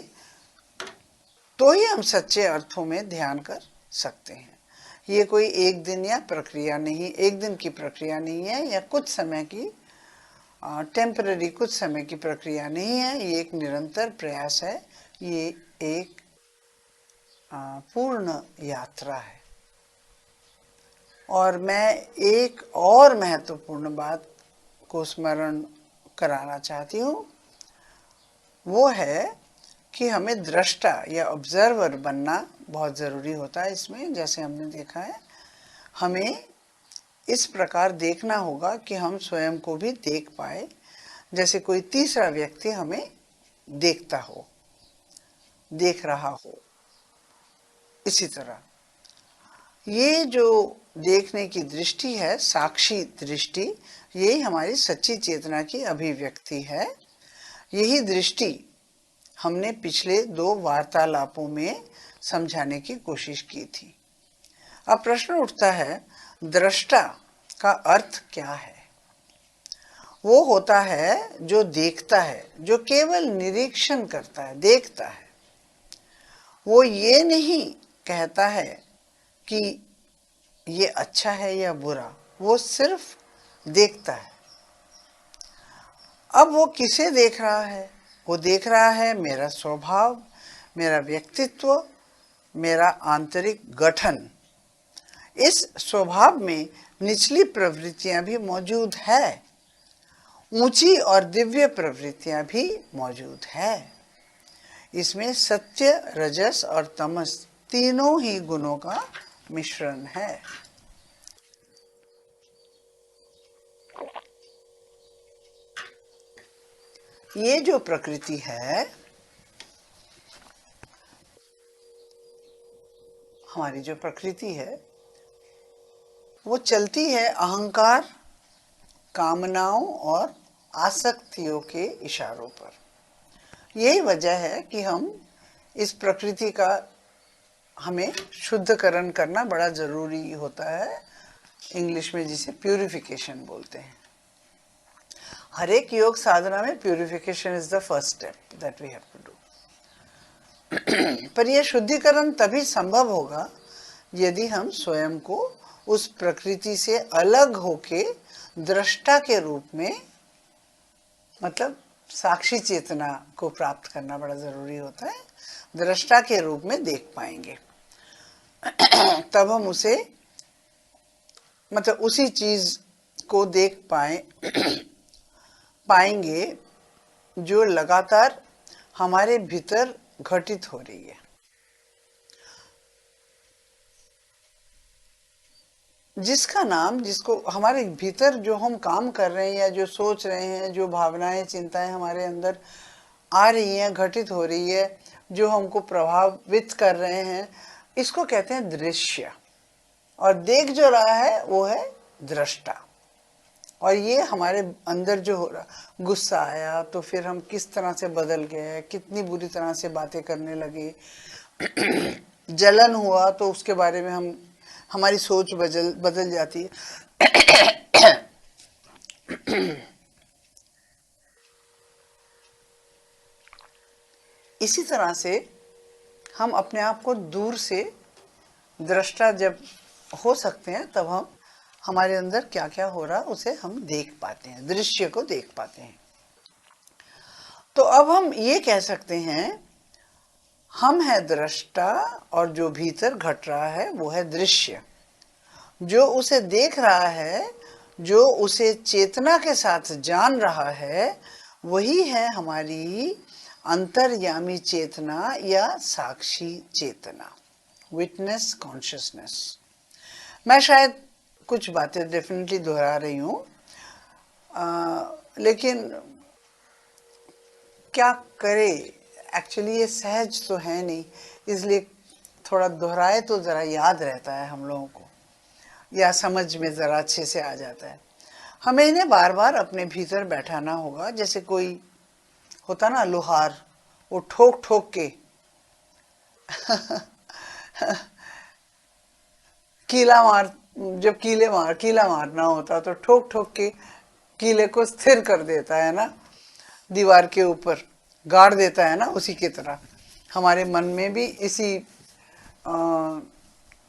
तो ही हम सच्चे अर्थों में ध्यान कर सकते हैं। ये कोई एक दिन या प्रक्रिया नहीं, एक दिन की प्रक्रिया नहीं है, या कुछ समय की टेम्पररी कुछ समय की प्रक्रिया नहीं है। ये एक निरंतर प्रयास है, ये एक पूर्ण यात्रा है। और मैं एक और महत्वपूर्ण बात को स्मरण कराना चाहती हूँ, वो है कि हमें दृष्टा या ऑब्जर्वर बनना बहुत ज़रूरी होता है इसमें। जैसे हमने देखा है, हमें इस प्रकार देखना होगा कि हम स्वयं को भी देख पाए, जैसे कोई तीसरा व्यक्ति हमें देखता हो, देख रहा हो। इसी तरह ये जो देखने की दृष्टि है, साक्षी दृष्टि, यही हमारी सच्ची चेतना की अभिव्यक्ति है। यही दृष्टि हमने पिछले 2 वार्तालापों में समझाने की कोशिश की थी। अब प्रश्न उठता है, दृष्टा का अर्थ क्या है? वो होता है जो देखता है, जो केवल निरीक्षण करता है, देखता है। वो ये नहीं कहता है कि ये अच्छा है या बुरा, वो सिर्फ देखता है। अब वो किसे देख रहा है? वो देख रहा है मेरा स्वभाव, मेरा व्यक्तित्व, मेरा आंतरिक गठन। इस स्वभाव में निचली प्रवृत्तियां भी मौजूद है, ऊंची और दिव्य प्रवृत्तियां भी मौजूद है। इसमें सत्य, रजस और तमस तीनों ही गुणों का मिश्रण है। ये जो प्रकृति है, हमारी जो प्रकृति है, वो चलती है अहंकार, कामनाओं और आसक्तियों के इशारों पर। यही वजह है कि हम इस प्रकृति का हमें शुद्धकरण करना बड़ा ज़रूरी होता है, इंग्लिश में जिसे प्यूरिफिकेशन बोलते हैं। हर एक योग साधना में purification is the first step that we have to do. पर यह शुद्धिकरण तभी संभव होगा यदि हम स्वयं को उस प्रकृति से अलग होके दृष्टा के रूप में, मतलब साक्षी चेतना को प्राप्त करना बड़ा जरूरी होता है, दृष्टा के रूप में देख पाएंगे। तब हम उसे, मतलब उसी चीज को देख पाएंगे जो लगातार हमारे भीतर घटित हो रही है। जिसका नाम, जिसको हमारे भीतर जो हम काम कर रहे हैं या जो सोच रहे हैं, जो भावनाएं चिंताएं हमारे अंदर आ रही हैं, घटित हो रही है, जो हमको प्रभावित कर रहे हैं, इसको कहते हैं दृश्य। और देख जो रहा है वो है दृष्टा। और ये हमारे अंदर जो हो रहा, गुस्सा आया तो फिर हम किस तरह से बदल गए, कितनी बुरी तरह से बातें करने लगे, जलन हुआ तो उसके बारे में हमारी सोच बदल जाती है। इसी तरह से हम अपने आप को दूर से दृष्टा जब हो सकते हैं, तब हम हमारे अंदर क्या क्या हो रहा उसे हम देख पाते हैं, दृश्य को देख पाते हैं। तो अब हम ये कह सकते हैं, हम है दृष्टा और जो भीतर घट रहा है वो है दृश्य। जो उसे देख रहा है, जो उसे चेतना के साथ जान रहा है, वही है हमारी अंतर्यामी चेतना या साक्षी चेतना, विटनेस कॉन्शियसनेस। मैं शायद कुछ बातें डेफिनेटली दोहरा रही हूँ, लेकिन क्या करे, एक्चुअली ये सहज तो है नहीं, इसलिए थोड़ा दोहराए तो ज़रा याद रहता है हम लोगों को, या समझ में ज़रा अच्छे से आ जाता है। हमें इन्हें बार बार अपने भीतर बैठाना होगा। जैसे कोई होता ना लोहार, वो ठोक ठोक के कीला जब कीला मारना होता तो ठोक ठोक के कीले को स्थिर कर देता है ना, दीवार के ऊपर गाड़ देता है ना, उसी की तरह हमारे मन में भी इसी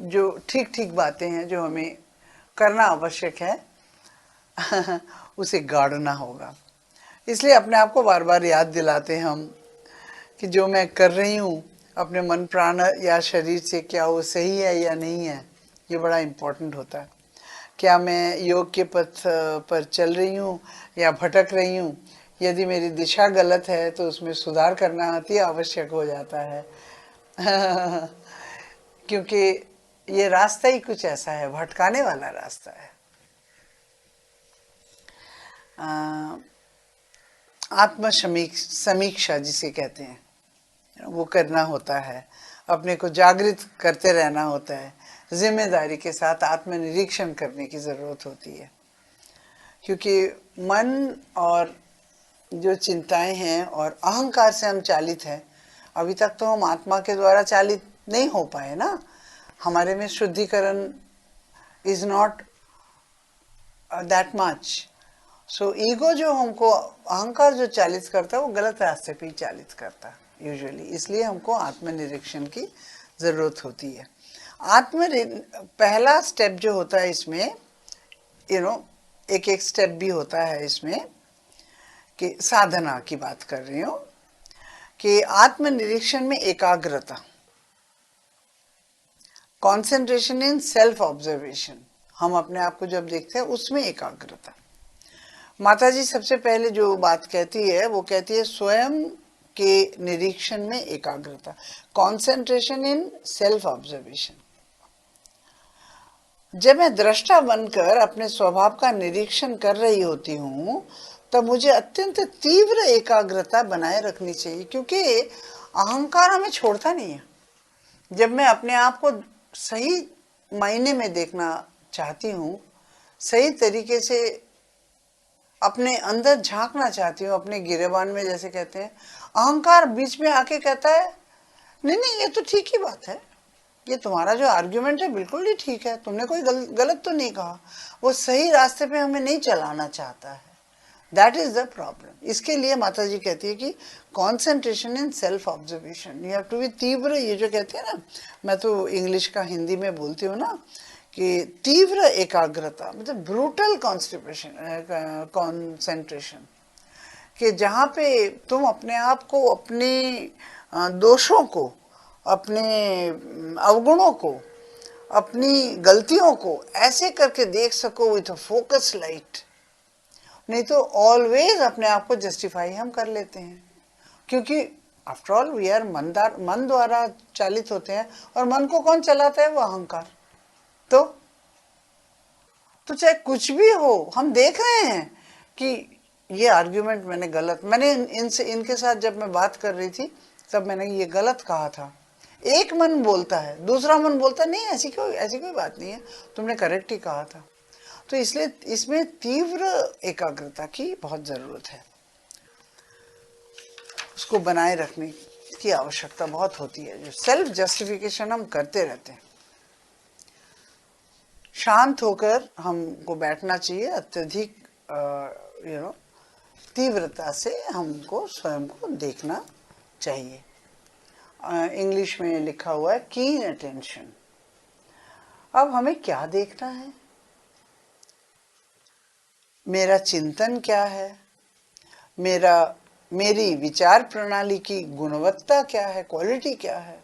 जो ठीक ठीक बातें हैं जो हमें करना आवश्यक है उसे गाड़ना होगा। इसलिए अपने आप को बार बार याद दिलाते हैं हम कि जो मैं कर रही हूँ अपने मन प्राण या शरीर से, क्या वो सही है या नहीं है, ये बड़ा इम्पोर्टेंट होता है। क्या मैं योग के पथ पर चल रही हूँ या भटक रही हूँ? यदि मेरी दिशा गलत है तो उसमें सुधार करना अति आवश्यक हो जाता है क्योंकि ये रास्ता ही कुछ ऐसा है, भटकाने वाला रास्ता है। आत्म समीक्षा जिसे कहते हैं, वो करना होता है, अपने को जागृत करते रहना होता है, जिम्मेदारी के साथ आत्मनिरीक्षण करने की ज़रूरत होती है। क्योंकि मन और जो चिंताएं हैं और अहंकार से हम चालित हैं, अभी तक तो हम आत्मा के द्वारा चालित नहीं हो पाए ना, हमारे में शुद्धिकरण is not that much. So ego जो हमको, अहंकार जो चालित करता है, वो गलत रास्ते पे ही चालित करता है यूजुअली। इसलिए हमको आत्मनिरीक्षण की ज़रूरत होती है। पहला स्टेप जो होता है इसमें, एक एक स्टेप भी होता है इसमें, कि साधना की बात कर रही हूँ, कि आत्मनिरीक्षण में एकाग्रता, कॉन्सेंट्रेशन इन सेल्फ ऑब्जर्वेशन, हम अपने आप को जब देखते हैं उसमें एकाग्रता। माता जी सबसे पहले जो बात कहती है वो कहती है स्वयं के निरीक्षण में एकाग्रता, कॉन्सेंट्रेशन इन सेल्फ ऑब्जर्वेशन। जब मैं दृष्टा बनकर अपने स्वभाव का निरीक्षण कर रही होती हूँ तब मुझे अत्यंत तीव्र एकाग्रता बनाए रखनी चाहिए, क्योंकि अहंकार हमें छोड़ता नहीं है। जब मैं अपने आप को सही मायने में देखना चाहती हूँ, सही तरीके से अपने अंदर झांकना चाहती हूँ, अपने गिरेबान में जैसे कहते हैं, अहंकार बीच में आके कहता है नहीं नहीं ये तो ठीक ही बात है, ये तुम्हारा जो आर्ग्यूमेंट है बिल्कुल ही ठीक है, तुमने कोई गलत तो नहीं कहा। वो सही रास्ते पे हमें नहीं चलाना चाहता है। That is the problem. इसके लिए माता जी कहती है कि concentration in self observation, you have to be तीव्र। ये जो कहते हैं ना, मैं तो इंग्लिश का हिंदी में बोलती हूँ ना, कि तीव्र एकाग्रता मतलब ब्रूटल कॉन्सेंट्रेशन, कि जहाँ पे तुम अपने आप को, अपने दोषों को, अपने अवगुणों को, अपनी गलतियों को ऐसे करके देख सको विथ अ फोकस लाइट। नहीं तो ऑलवेज अपने आप को जस्टिफाई हम कर लेते हैं, क्योंकि आफ्टर ऑल वी आर मन द्वारा चालित होते हैं, और मन को कौन चलाता है? वो अहंकार। तो चाहे कुछ भी हो, हम देख रहे हैं कि ये आर्ग्यूमेंट मैंने इनके साथ जब मैं बात कर रही थी तब मैंने ये गलत कहा था। एक मन बोलता है, दूसरा मन बोलता है नहीं ऐसी कोई बात नहीं है, तुमने करेक्ट ही कहा था। तो इसलिए इसमें तीव्र एकाग्रता की बहुत जरूरत है, उसको बनाए रखने की आवश्यकता बहुत होती है। जो सेल्फ जस्टिफिकेशन हम करते रहते हैं, शांत होकर हमको बैठना चाहिए, अत्यधिक तीव्रता से हमको स्वयं को देखना चाहिए। इंग्लिश में लिखा हुआ है कीन अटेंशन। अब हमें क्या देखना है? मेरा चिंतन क्या है, मेरी विचार प्रणाली की गुणवत्ता क्या है, क्वालिटी क्या है,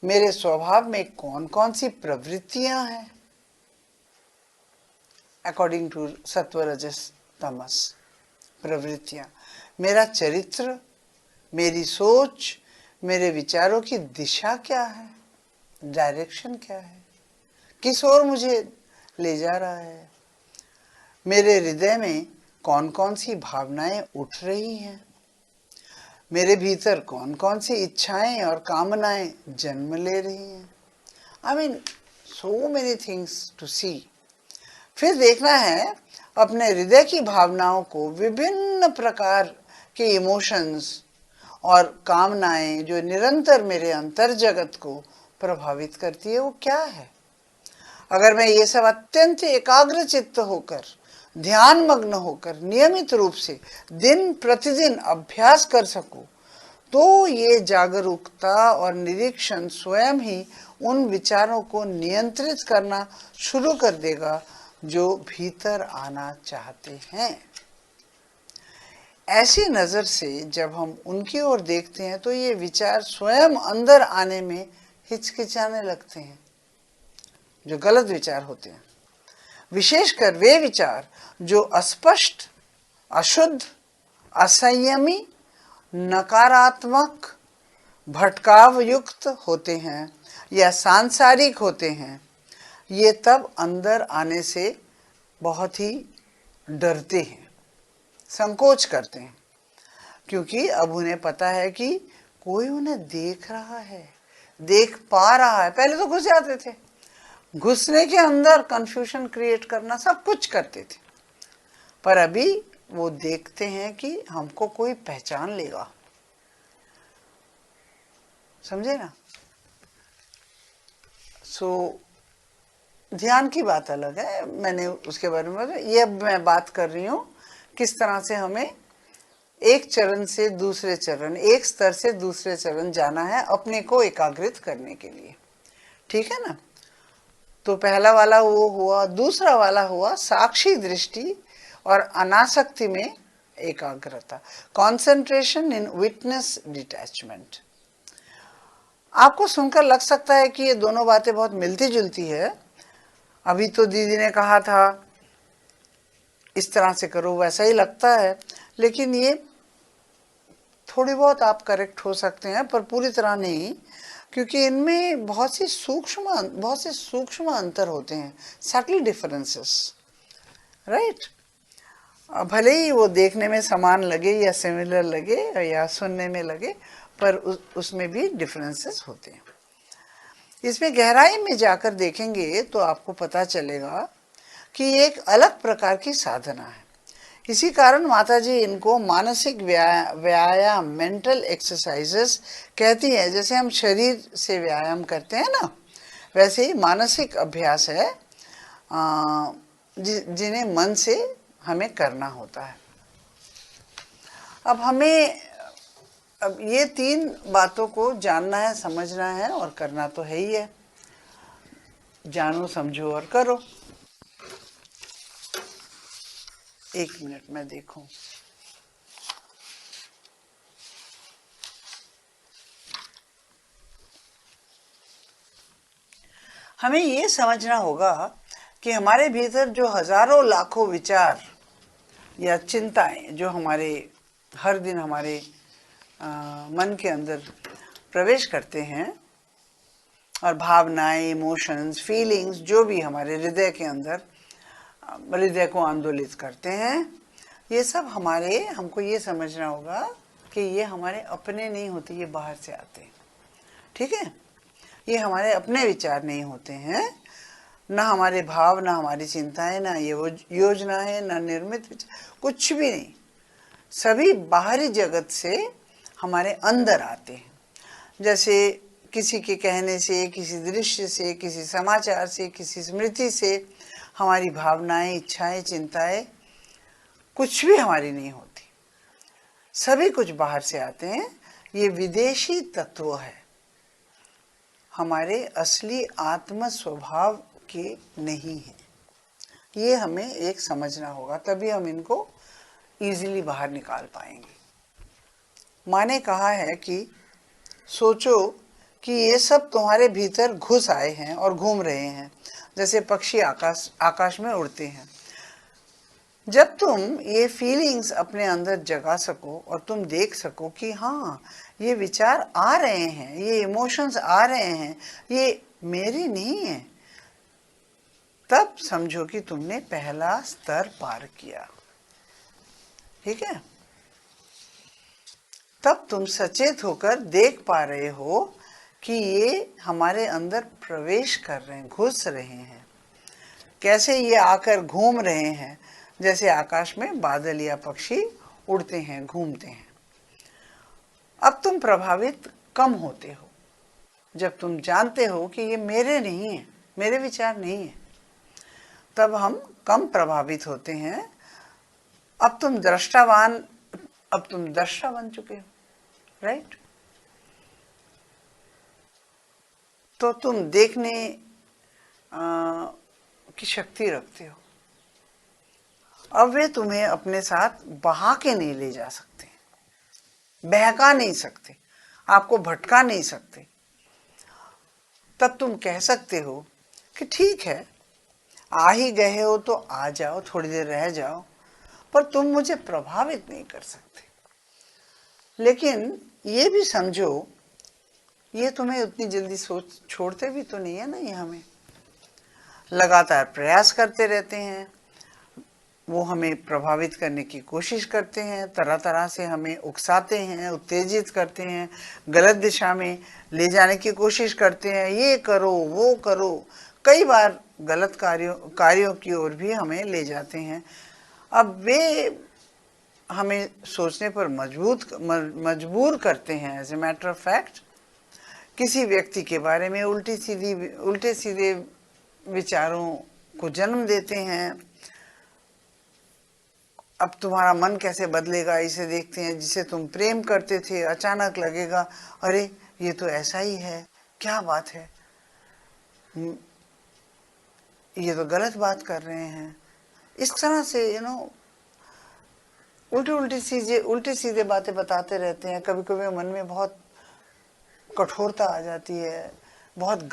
मेरे स्वभाव में कौन कौन सी प्रवृत्तियां हैं अकॉर्डिंग टू सत्व रजस तमस प्रवृत्तियां, मेरा चरित्र, मेरी सोच, मेरे विचारों की दिशा क्या है, डायरेक्शन क्या है, किस ओर मुझे ले जा रहा है, मेरे हृदय में कौन कौन सी भावनाएं उठ रही हैं, मेरे भीतर कौन कौन सी इच्छाएं और कामनाएं जन्म ले रही हैं। I mean so many things to see. फिर देखना है अपने हृदय की भावनाओं को, विभिन्न प्रकार के इमोशंस और कामनाएं जो निरंतर मेरे अंतर जगत को प्रभावित करती है, वो क्या है। अगर मैं ये सब अत्यंत एकाग्र चित्त होकर, ध्यान मग्न होकर नियमित रूप से दिन प्रतिदिन अभ्यास कर सकूं, तो ये जागरूकता और निरीक्षण स्वयं ही उन विचारों को नियंत्रित करना शुरू कर देगा जो भीतर आना चाहते हैं। ऐसी नजर से जब हम उनकी ओर देखते हैं तो ये विचार स्वयं अंदर आने में हिचकिचाने लगते हैं, जो गलत विचार होते हैं, विशेषकर वे विचार जो अस्पष्ट, अशुद्ध, असंयमी, नकारात्मक, भटकाव युक्त होते हैं या सांसारिक होते हैं। ये तब अंदर आने से बहुत ही डरते हैं, संकोच करते हैं, क्योंकि अब उन्हें पता है कि कोई उन्हें देख रहा है, देख पा रहा है। पहले तो घुस जाते थे, घुसने के अंदर कंफ्यूजन क्रिएट करना सब कुछ करते थे, पर अभी वो देखते हैं कि हमको कोई पहचान लेगा। समझे ना? ध्यान की बात अलग है, मैंने उसके बारे में ये अब मैं बात कर रही हूँ किस तरह से हमें एक चरण से दूसरे चरण, एक स्तर से दूसरे चरण जाना है अपने को एकाग्रित करने के लिए। ठीक है ना? तो पहला वाला वो हुआ, दूसरा वाला हुआ साक्षी दृष्टि और अनासक्ति में एकाग्रता, कॉन्सेंट्रेशन इन विटनेस डिटैचमेंट। आपको सुनकर लग सकता है कि ये दोनों बातें बहुत मिलती जुलती है। अभी तो दीदी ने कहा था इस तरह से करो, वैसा ही लगता है, लेकिन ये थोड़ी बहुत आप करेक्ट हो सकते हैं पर पूरी तरह नहीं, क्योंकि इनमें बहुत से सूक्ष्म अंतर होते हैं, सटल डिफरेंसेस, राइट। भले ही वो देखने में समान लगे या सिमिलर लगे या सुनने में लगे, पर उसमें भी डिफरेंसेस होते हैं। इसमें गहराई में जाकर देखेंगे तो आपको पता चलेगा कि ये एक अलग प्रकार की साधना है। इसी कारण माताजी इनको मानसिक व्यायाम, मेंटल एक्सरसाइजेस कहती है। जैसे हम शरीर से व्यायाम करते हैं ना, वैसे ही मानसिक अभ्यास है जिन्हें मन से हमें करना होता है। अब ये तीन बातों को जानना है, समझना है और करना तो है ही है। जानो, समझो और करो। एक मिनट में देखूं। हमें ये समझना होगा कि हमारे भीतर जो हजारों लाखों विचार या चिंताएं जो हमारे हर दिन हमारे मन के अंदर प्रवेश करते हैं, और भावनाएं, इमोशंस, फीलिंग्स जो भी हमारे हृदय के अंदर हृदय को आंदोलित करते हैं, ये सब हमको ये समझना होगा कि ये हमारे अपने नहीं होते, ये बाहर से आते हैं। ठीक है? ये हमारे अपने विचार नहीं होते हैं, ना हमारे भाव, ना हमारी चिंताएं, ना ये वो योजना है, ना निर्मित विचार, कुछ भी नहीं। सभी बाहरी जगत से हमारे अंदर आते हैं। जैसे किसी के कहने से, किसी दृश्य से, किसी समाचार से, किसी स्मृति से हमारी भावनाएं, इच्छाएं, चिंताएं कुछ भी हमारी नहीं होती। सभी कुछ बाहर से आते हैं। ये विदेशी तत्व है, हमारे असली आत्म स्वभाव के नहीं है। ये हमें एक समझना होगा, तभी हम इनको इजीली बाहर निकाल पाएंगे। माँ ने कहा है कि सोचो कि ये सब तुम्हारे भीतर घुस आए हैं और घूम रहे हैं, जैसे पक्षी आकाश में उड़ते हैं। जब तुम ये फीलिंग्स अपने अंदर जगा सको और तुम देख सको कि हाँ, ये विचार आ रहे हैं, ये इमोशंस आ रहे हैं, ये मेरी नहीं है, तब समझो कि तुमने पहला स्तर पार किया। ठीक है? तब तुम सचेत होकर देख पा रहे हो कि ये हमारे अंदर प्रवेश कर रहे हैं, घुस रहे हैं। कैसे ये आकर घूम रहे हैं, जैसे आकाश में बादल या पक्षी उड़ते हैं, घूमते हैं। अब तुम प्रभावित कम होते हो जब तुम जानते हो कि ये मेरे नहीं है, मेरे विचार नहीं है, तब हम कम प्रभावित होते हैं। अब तुम दृष्टा बन चुके हो, राइट? तो तुम देखने की शक्ति रखते हो। अब वे तुम्हें अपने साथ बहा के नहीं ले जा सकते, बहका नहीं सकते, आपको भटका नहीं सकते। तब तुम कह सकते हो कि ठीक है, आ ही गए हो तो आ जाओ, थोड़ी देर रह जाओ, पर तुम मुझे प्रभावित नहीं कर सकते। लेकिन ये भी समझो, ये तुम्हें उतनी जल्दी सोच छोड़ते भी तो नहीं है ना, ये हमें लगातार प्रयास करते रहते हैं। वो हमें प्रभावित करने की कोशिश करते हैं, तरह तरह से हमें उकसाते हैं, उत्तेजित करते हैं, गलत दिशा में ले जाने की कोशिश करते हैं, ये करो वो करो, कई बार गलत कार्यों की ओर भी हमें ले जाते हैं। अब वे हमें सोचने पर मजबूर करते हैं। As a matter of fact, किसी व्यक्ति के बारे में उल्टे सीधे विचारों को जन्म देते हैं। अब तुम्हारा मन कैसे बदलेगा, इसे देखते हैं। जिसे तुम प्रेम करते थे, अचानक लगेगा अरे ये तो ऐसा ही है, क्या बात है, ये तो गलत बात कर रहे हैं। इस तरह से उल्टे सीधे बातें बताते रहते हैं। कभी कभी मन में बहुत कठोरता आ जाती है, बहुत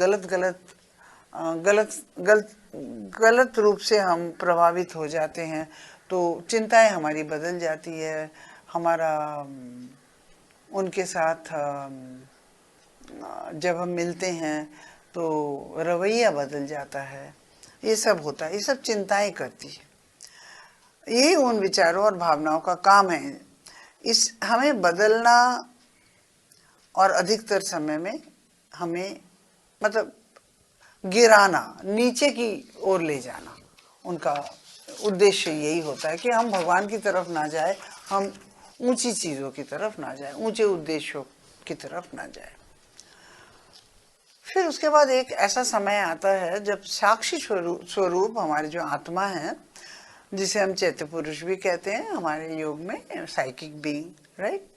गलत रूप से हम प्रभावित हो जाते हैं, तो चिंताएं हमारी बदल जाती है। हमारा उनके साथ जब हम मिलते हैं तो रवैया बदल जाता है। ये सब होता है, ये सब चिंताएं करती है। यही उन विचारों और भावनाओं का काम है, हमें बदलना और अधिकतर समय में हमें मतलब गिराना, नीचे की ओर ले जाना। उनका उद्देश्य यही होता है कि हम भगवान की तरफ ना जाए, हम ऊंची चीज़ों की तरफ ना जाए, ऊंचे उद्देश्यों की तरफ ना जाए। फिर उसके बाद एक ऐसा समय आता है जब साक्षी स्वरूप हमारी जो आत्मा है, जिसे हम चैत्य पुरुष भी कहते हैं हमारे योग में, साइकिक बीइंग, राइट,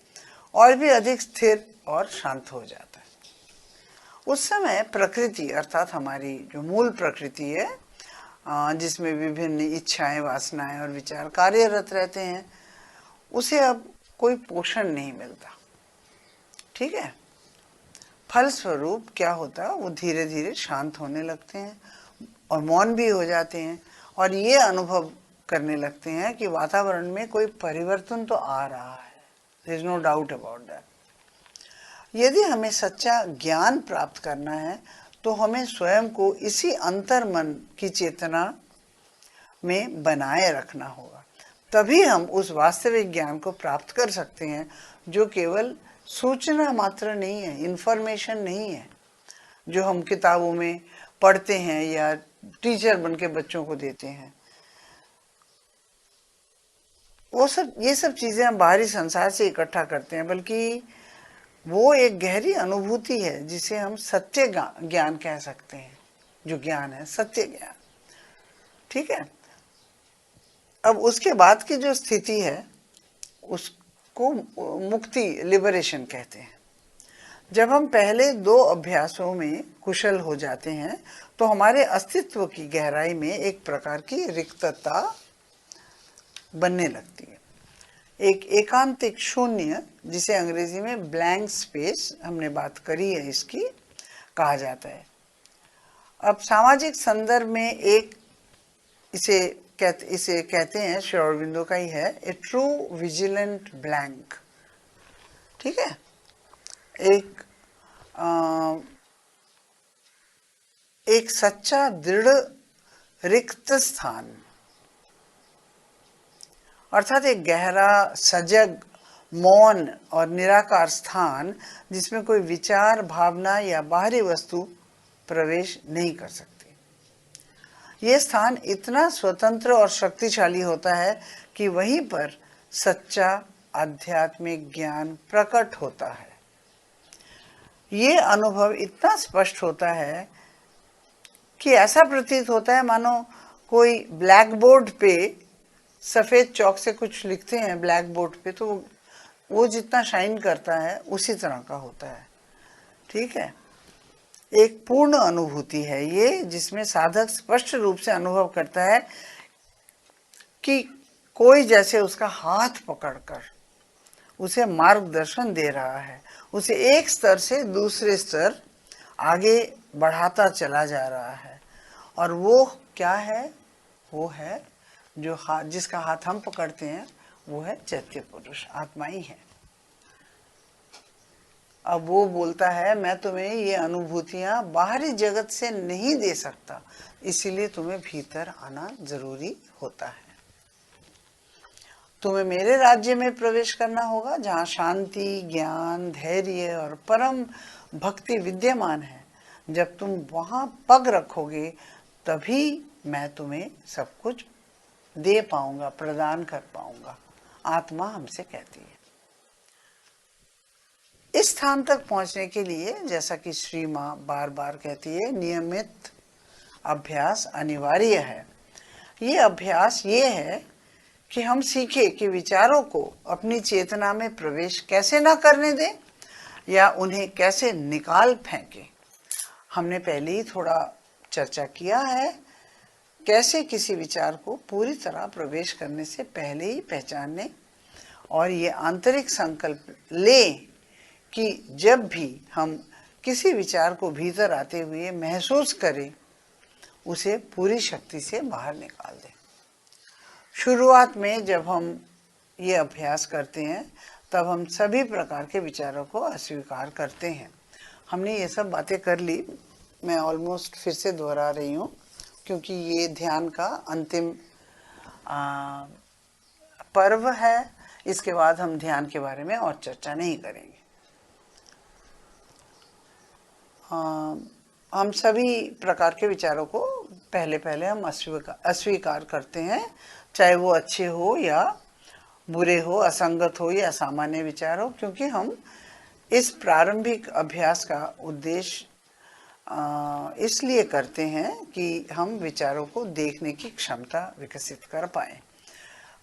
और भी अधिक स्थिर और शांत हो जाता है। उस समय प्रकृति अर्थात हमारी जो मूल प्रकृति है, जिसमें विभिन्न इच्छाएं, वासनाएं और विचार कार्यरत रहते हैं, उसे अब कोई पोषण नहीं मिलता। ठीक है, फलस्वरूप क्या होता है, वो धीरे धीरे शांत होने लगते हैं और मौन भी हो जाते हैं, और ये अनुभव करने लगते हैं कि वातावरण में कोई परिवर्तन तो आ रहा है। There is no doubt about that. यदि हमें सच्चा ज्ञान प्राप्त करना है तो हमें स्वयं को इसी अंतर मन की चेतना में बनाए रखना होगा। तभी हम उस वास्तविक ज्ञान को प्राप्त कर सकते हैं, जो केवल सूचना मात्र नहीं है, इंफॉर्मेशन नहीं है, जो हम किताबों में पढ़ते हैं या टीचर बन के बच्चों को देते हैं। ये सब चीजें हम बाहरी संसार से इकट्ठा करते हैं, बल्कि वो एक गहरी अनुभूति है जिसे हम सत्य ज्ञान कह सकते हैं। जो ज्ञान है सत्य ज्ञान, ठीक है। अब उसके बाद की जो स्थिति है उसको मुक्ति, लिबरेशन कहते हैं। जब हम पहले दो अभ्यासों में कुशल हो जाते हैं तो हमारे अस्तित्व की गहराई में एक प्रकार की रिक्तता बनने लगती है, एक एकांतिक शून्य, जिसे अंग्रेजी में ब्लैंक स्पेस, हमने बात करी है इसकी, कहा जाता है। अब सामाजिक संदर्भ में एक इसे कहते हैं, श्री अरविंदो का ही है, ए ट्रू विजिलेंट ब्लैंक। ठीक है, एक सच्चा दृढ़ रिक्त स्थान, अर्थात एक गहरा, सजग, मौन और निराकार स्थान जिसमें कोई विचार, भावना या बाहरी वस्तु प्रवेश नहीं कर सकती। यह स्थान इतना स्वतंत्र और शक्तिशाली होता है कि वहीं पर सच्चा आध्यात्मिक ज्ञान प्रकट होता है। ये अनुभव इतना स्पष्ट होता है कि ऐसा प्रतीत होता है मानो कोई ब्लैक बोर्ड पे सफ़ेद चौक से कुछ लिखते हैं ब्लैक बोर्ड पे, तो वो जितना शाइन करता है उसी तरह का होता है। ठीक है, एक पूर्ण अनुभूति है ये, जिसमें साधक स्पष्ट रूप से अनुभव करता है कि कोई जैसे उसका हाथ पकड़कर उसे मार्गदर्शन दे रहा है, उसे एक स्तर से दूसरे स्तर आगे बढ़ाता चला जा रहा है। और वो क्या है? वो है जो हाथ, जिसका हाथ हम पकड़ते हैं, वो है चैत्य पुरुष, आत्मा ही है। अब वो बोलता है मैं तुम्हें ये अनुभूतियां बाहरी जगत से नहीं दे सकता, इसीलिए तुम्हें भीतर आना जरूरी होता है। तुम्हें मेरे राज्य में प्रवेश करना होगा जहाँ शांति, ज्ञान, धैर्य और परम भक्ति विद्यमान है। जब तुम वहाँ पग रखोगे तभी मैं तुम्हें सब कुछ दे पाऊंगा, प्रदान कर पाऊंगा, आत्मा हमसे कहती है। इस स्थान तक पहुंचने के लिए, जैसा कि श्री माँ बार बार कहती है, नियमित अभ्यास अनिवार्य है। ये अभ्यास ये है कि हम सीखें कि विचारों को अपनी चेतना में प्रवेश कैसे ना करने दें या उन्हें कैसे निकाल फेंकें। हमने पहले ही थोड़ा चर्चा किया है कैसे किसी विचार को पूरी तरह प्रवेश करने से पहले ही पहचानने और ये आंतरिक संकल्प लें कि जब भी हम किसी विचार को भीतर आते हुए महसूस करें, उसे पूरी शक्ति से बाहर निकाल दें। शुरुआत में जब हम ये अभ्यास करते हैं तब हम सभी प्रकार के विचारों को अस्वीकार करते हैं। हमने ये सब बातें कर ली, मैं ऑलमोस्ट फिर से दोहरा रही हूँ क्योंकि ये ध्यान का अंतिम पर्व है। इसके बाद हम ध्यान के बारे में और चर्चा नहीं करेंगे। हम सभी प्रकार के विचारों को पहले हम अस्वीकार करते हैं, चाहे वो अच्छे हो या बुरे हो, असंगत हो या सामान्य विचार हो, क्योंकि हम इस प्रारंभिक अभ्यास का उद्देश्य इसलिए करते हैं कि हम विचारों को देखने की क्षमता विकसित कर पाएं।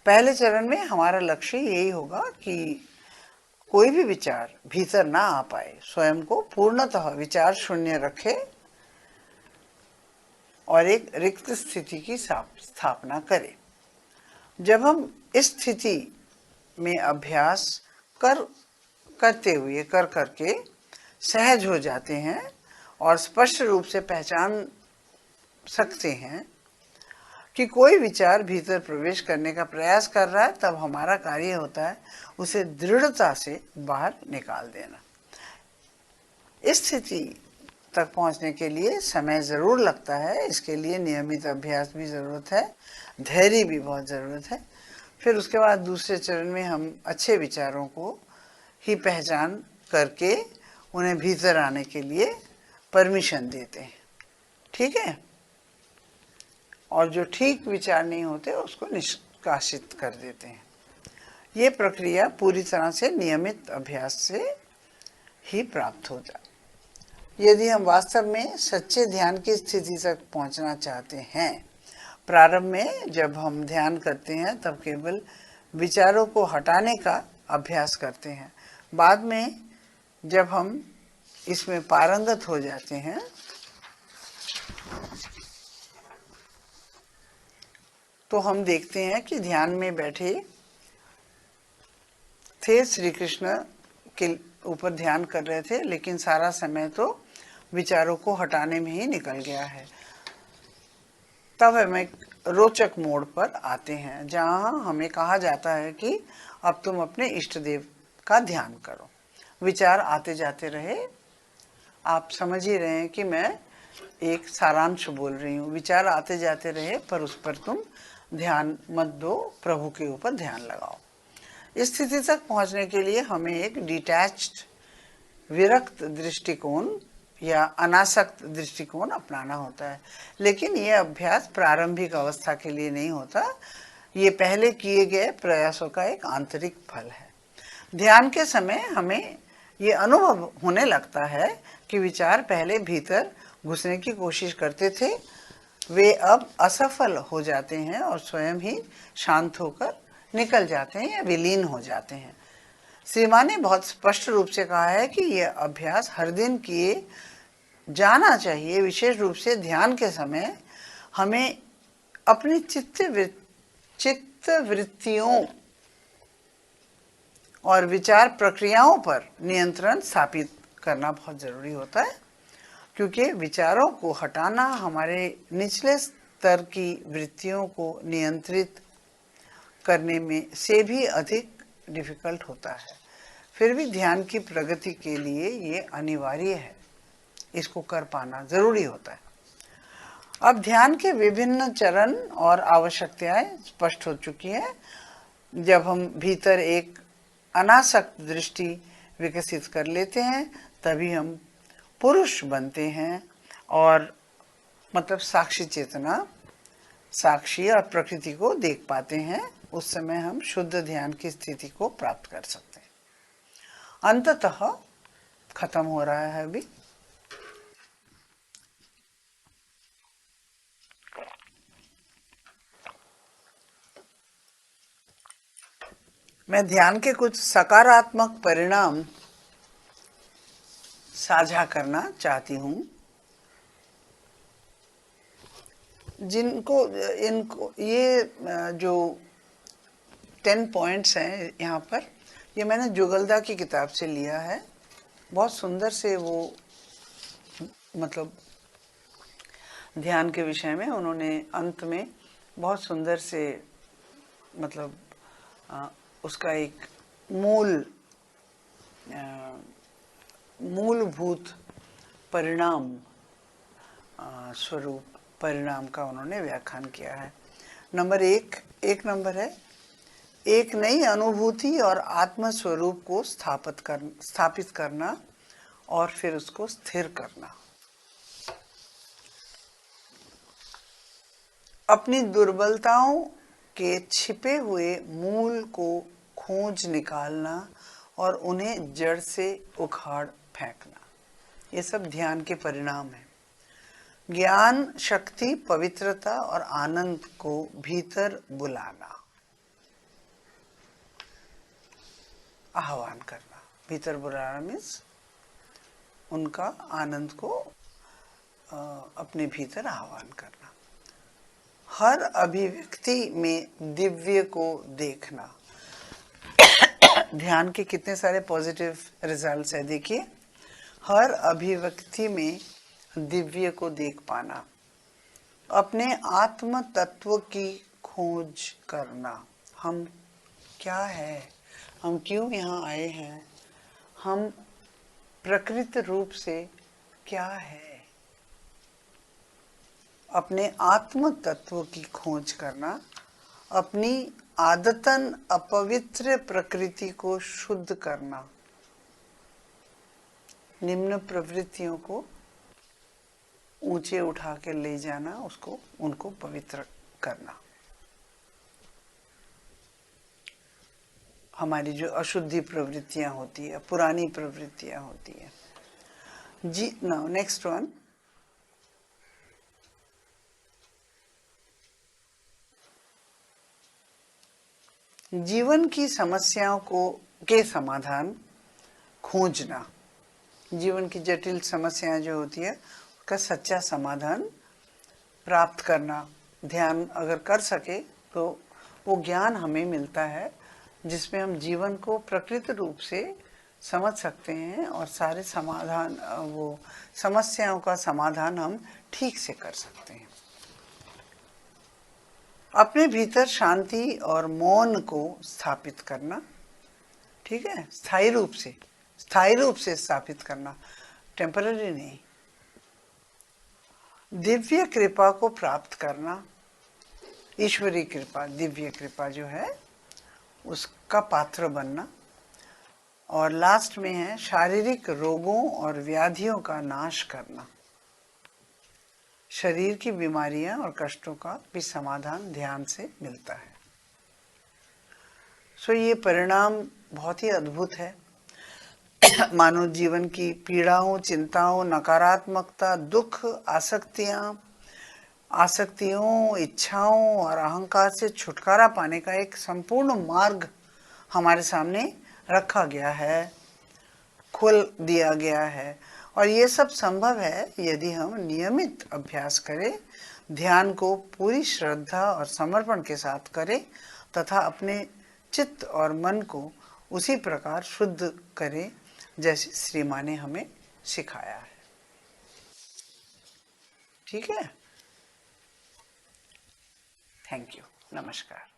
पहले चरण में हमारा लक्ष्य यही होगा कि कोई भी विचार भीतर ना आ पाए, स्वयं को पूर्णतः विचार शून्य रखे और एक रिक्त स्थिति की स्थापना करें। जब हम इस स्थिति में अभ्यास करके सहज हो जाते हैं और स्पष्ट रूप से पहचान सकते हैं कि कोई विचार भीतर प्रवेश करने का प्रयास कर रहा है, तब हमारा कार्य होता है उसे दृढ़ता से बाहर निकाल देना। इस स्थिति तक पहुंचने के लिए समय ज़रूर लगता है, इसके लिए नियमित अभ्यास भी ज़रूरत है, धैर्य भी बहुत ज़रूरत है। फिर उसके बाद दूसरे चरण में हम अच्छे विचारों को ही पहचान करके उन्हें भीतर आने के लिए परमिशन देते हैं। ठीक है, और जो ठीक विचार नहीं होते उसको निष्कासित कर देते हैं। ये प्रक्रिया पूरी तरह से नियमित अभ्यास से ही प्राप्त हो जाए। यदि हम वास्तव में सच्चे ध्यान की स्थिति तक पहुंचना चाहते हैं, प्रारंभ में जब हम ध्यान करते हैं तब केवल विचारों को हटाने का अभ्यास करते हैं। बाद में जब हम इसमें पारंगत हो जाते हैं तो हम देखते हैं कि ध्यान में बैठे थे, श्री कृष्ण के ऊपर ध्यान कर रहे थे, लेकिन सारा समय तो विचारों को हटाने में ही निकल गया है। तब हम एक रोचक मोड़ पर आते हैं जहाँ हमें कहा जाता है कि अब तुम अपने इष्ट देव का ध्यान करो। विचार आते जाते रहे, आप समझ ही रहे हैं कि मैं एक सारांश बोल रही हूँ। विचार आते जाते रहे पर उस पर तुम ध्यान मत दो, प्रभु के ऊपर ध्यान लगाओ। इस स्थिति तक पहुँचने के लिए हमें एक डिटैच्ड, विरक्त दृष्टिकोण या अनासक्त दृष्टिकोण अपनाना होता है। लेकिन ये अभ्यास प्रारंभिक अवस्था के लिए नहीं होता, ये पहले किए गए प्रयासों का एक आंतरिक फल है। ध्यान के समय हमें ये अनुभव होने लगता है कि विचार पहले भीतर घुसने की कोशिश करते थे, वे अब असफल हो जाते हैं और स्वयं ही शांत होकर निकल जाते हैं या विलीन हो जाते हैं। श्री मां ने बहुत स्पष्ट रूप से कहा है कि यह अभ्यास हर दिन किए जाना चाहिए। विशेष रूप से ध्यान के समय हमें अपनी चित्त वृत्तियों और विचार प्रक्रियाओं पर नियंत्रण स्थापित करना बहुत जरूरी होता है, क्योंकि विचारों को हटाना हमारे निचले स्तर की वृत्तियों को नियंत्रित करने में से भी अधिक डिफिकल्ट होता है। फिर भी ध्यान की प्रगति के लिए ये अनिवार्य है, इसको कर पाना जरूरी होता है। अब ध्यान के विभिन्न चरण और आवश्यकताएं स्पष्ट हो चुकी हैं। जब हम भीतर एक अनासक्त दृष्टि विकसित कर लेते हैं, तभी हम पुरुष बनते हैं और मतलब साक्षी चेतना, साक्षी और प्रकृति को देख पाते हैं। उस समय हम शुद्ध ध्यान की स्थिति को प्राप्त कर सकते हैं। अंततः खत्म हो रहा है अभी। मैं ध्यान के कुछ सकारात्मक परिणाम साझा करना चाहती हूँ, जिनको इनको ये जो 10 पॉइंट्स हैं यहाँ पर, ये मैंने जुगलदा की किताब से लिया है। बहुत सुंदर से वो मतलब ध्यान के विषय में उन्होंने अंत में बहुत सुंदर से मतलब उसका एक मूलभूत परिणाम स्वरूप परिणाम का उन्होंने व्याख्यान किया है। नंबर एक नंबर है, एक नई अनुभूति और आत्म स्वरूप को स्थापित करना और फिर उसको स्थिर करना। अपनी दुर्बलताओं के छिपे हुए मूल को खोज निकालना और उन्हें जड़ से उखाड़ फेंकना, ये सब ध्यान के परिणाम हैं। ज्ञान, शक्ति, पवित्रता और आनंद को भीतर बुलाना, आह्वान करना। भीतर बुलाना मीन्स उनका आनंद को अपने भीतर आह्वान करना। हर अभिव्यक्ति में दिव्य को देखना। ध्यान के कितने सारे पॉजिटिव रिजल्ट्स है देखिए। हर अभिव्यक्ति में दिव्य को देख पाना, अपने आत्म तत्व की खोज करना। हम क्या है, हम क्यों यहाँ आए हैं, हम प्रकृति रूप से क्या है, अपने आत्म तत्व की खोज करना, अपनी आदतन अपवित्र प्रकृति को शुद्ध करना, निम्न प्रवृत्तियों को ऊंचे उठा के ले जाना, उसको उनको पवित्र करना। हमारी जो अशुद्धि प्रवृत्तियां होती है, पुरानी प्रवृत्तियां होती है जी। नाउ नेक्स्ट वन, जीवन की समस्याओं के समाधान खोजना। जीवन की जटिल समस्याएं जो होती है उसका सच्चा समाधान प्राप्त करना। ध्यान अगर कर सके तो वो ज्ञान हमें मिलता है जिसमें हम जीवन को प्रकृति रूप से समझ सकते हैं और सारे समाधान, वो समस्याओं का समाधान हम ठीक से कर सकते हैं। अपने भीतर शांति और मौन को स्थापित करना, ठीक है, स्थायी रूप से स्थापित करना, टेम्पररी नहीं। दिव्य कृपा को प्राप्त करना, ईश्वरीय कृपा, दिव्य कृपा जो है उसका पात्र बनना। और लास्ट में है शारीरिक रोगों और व्याधियों का नाश करना। शरीर की बीमारियां और कष्टों का भी समाधान ध्यान से मिलता है। सो ये परिणाम बहुत ही अद्भुत है। मानव जीवन की पीड़ाओं, चिंताओं, नकारात्मकता, दुख, आसक्तियों, इच्छाओं और अहंकार से छुटकारा पाने का एक संपूर्ण मार्ग हमारे सामने रखा गया है, खोल दिया गया है। और ये सब संभव है यदि हम नियमित अभ्यास करें, ध्यान को पूरी श्रद्धा और समर्पण के साथ करें तथा अपने चित्त और मन को उसी प्रकार शुद्ध करें जैसे श्री माँ ने हमें सिखाया है। ठीक है, थैंक यू, नमस्कार।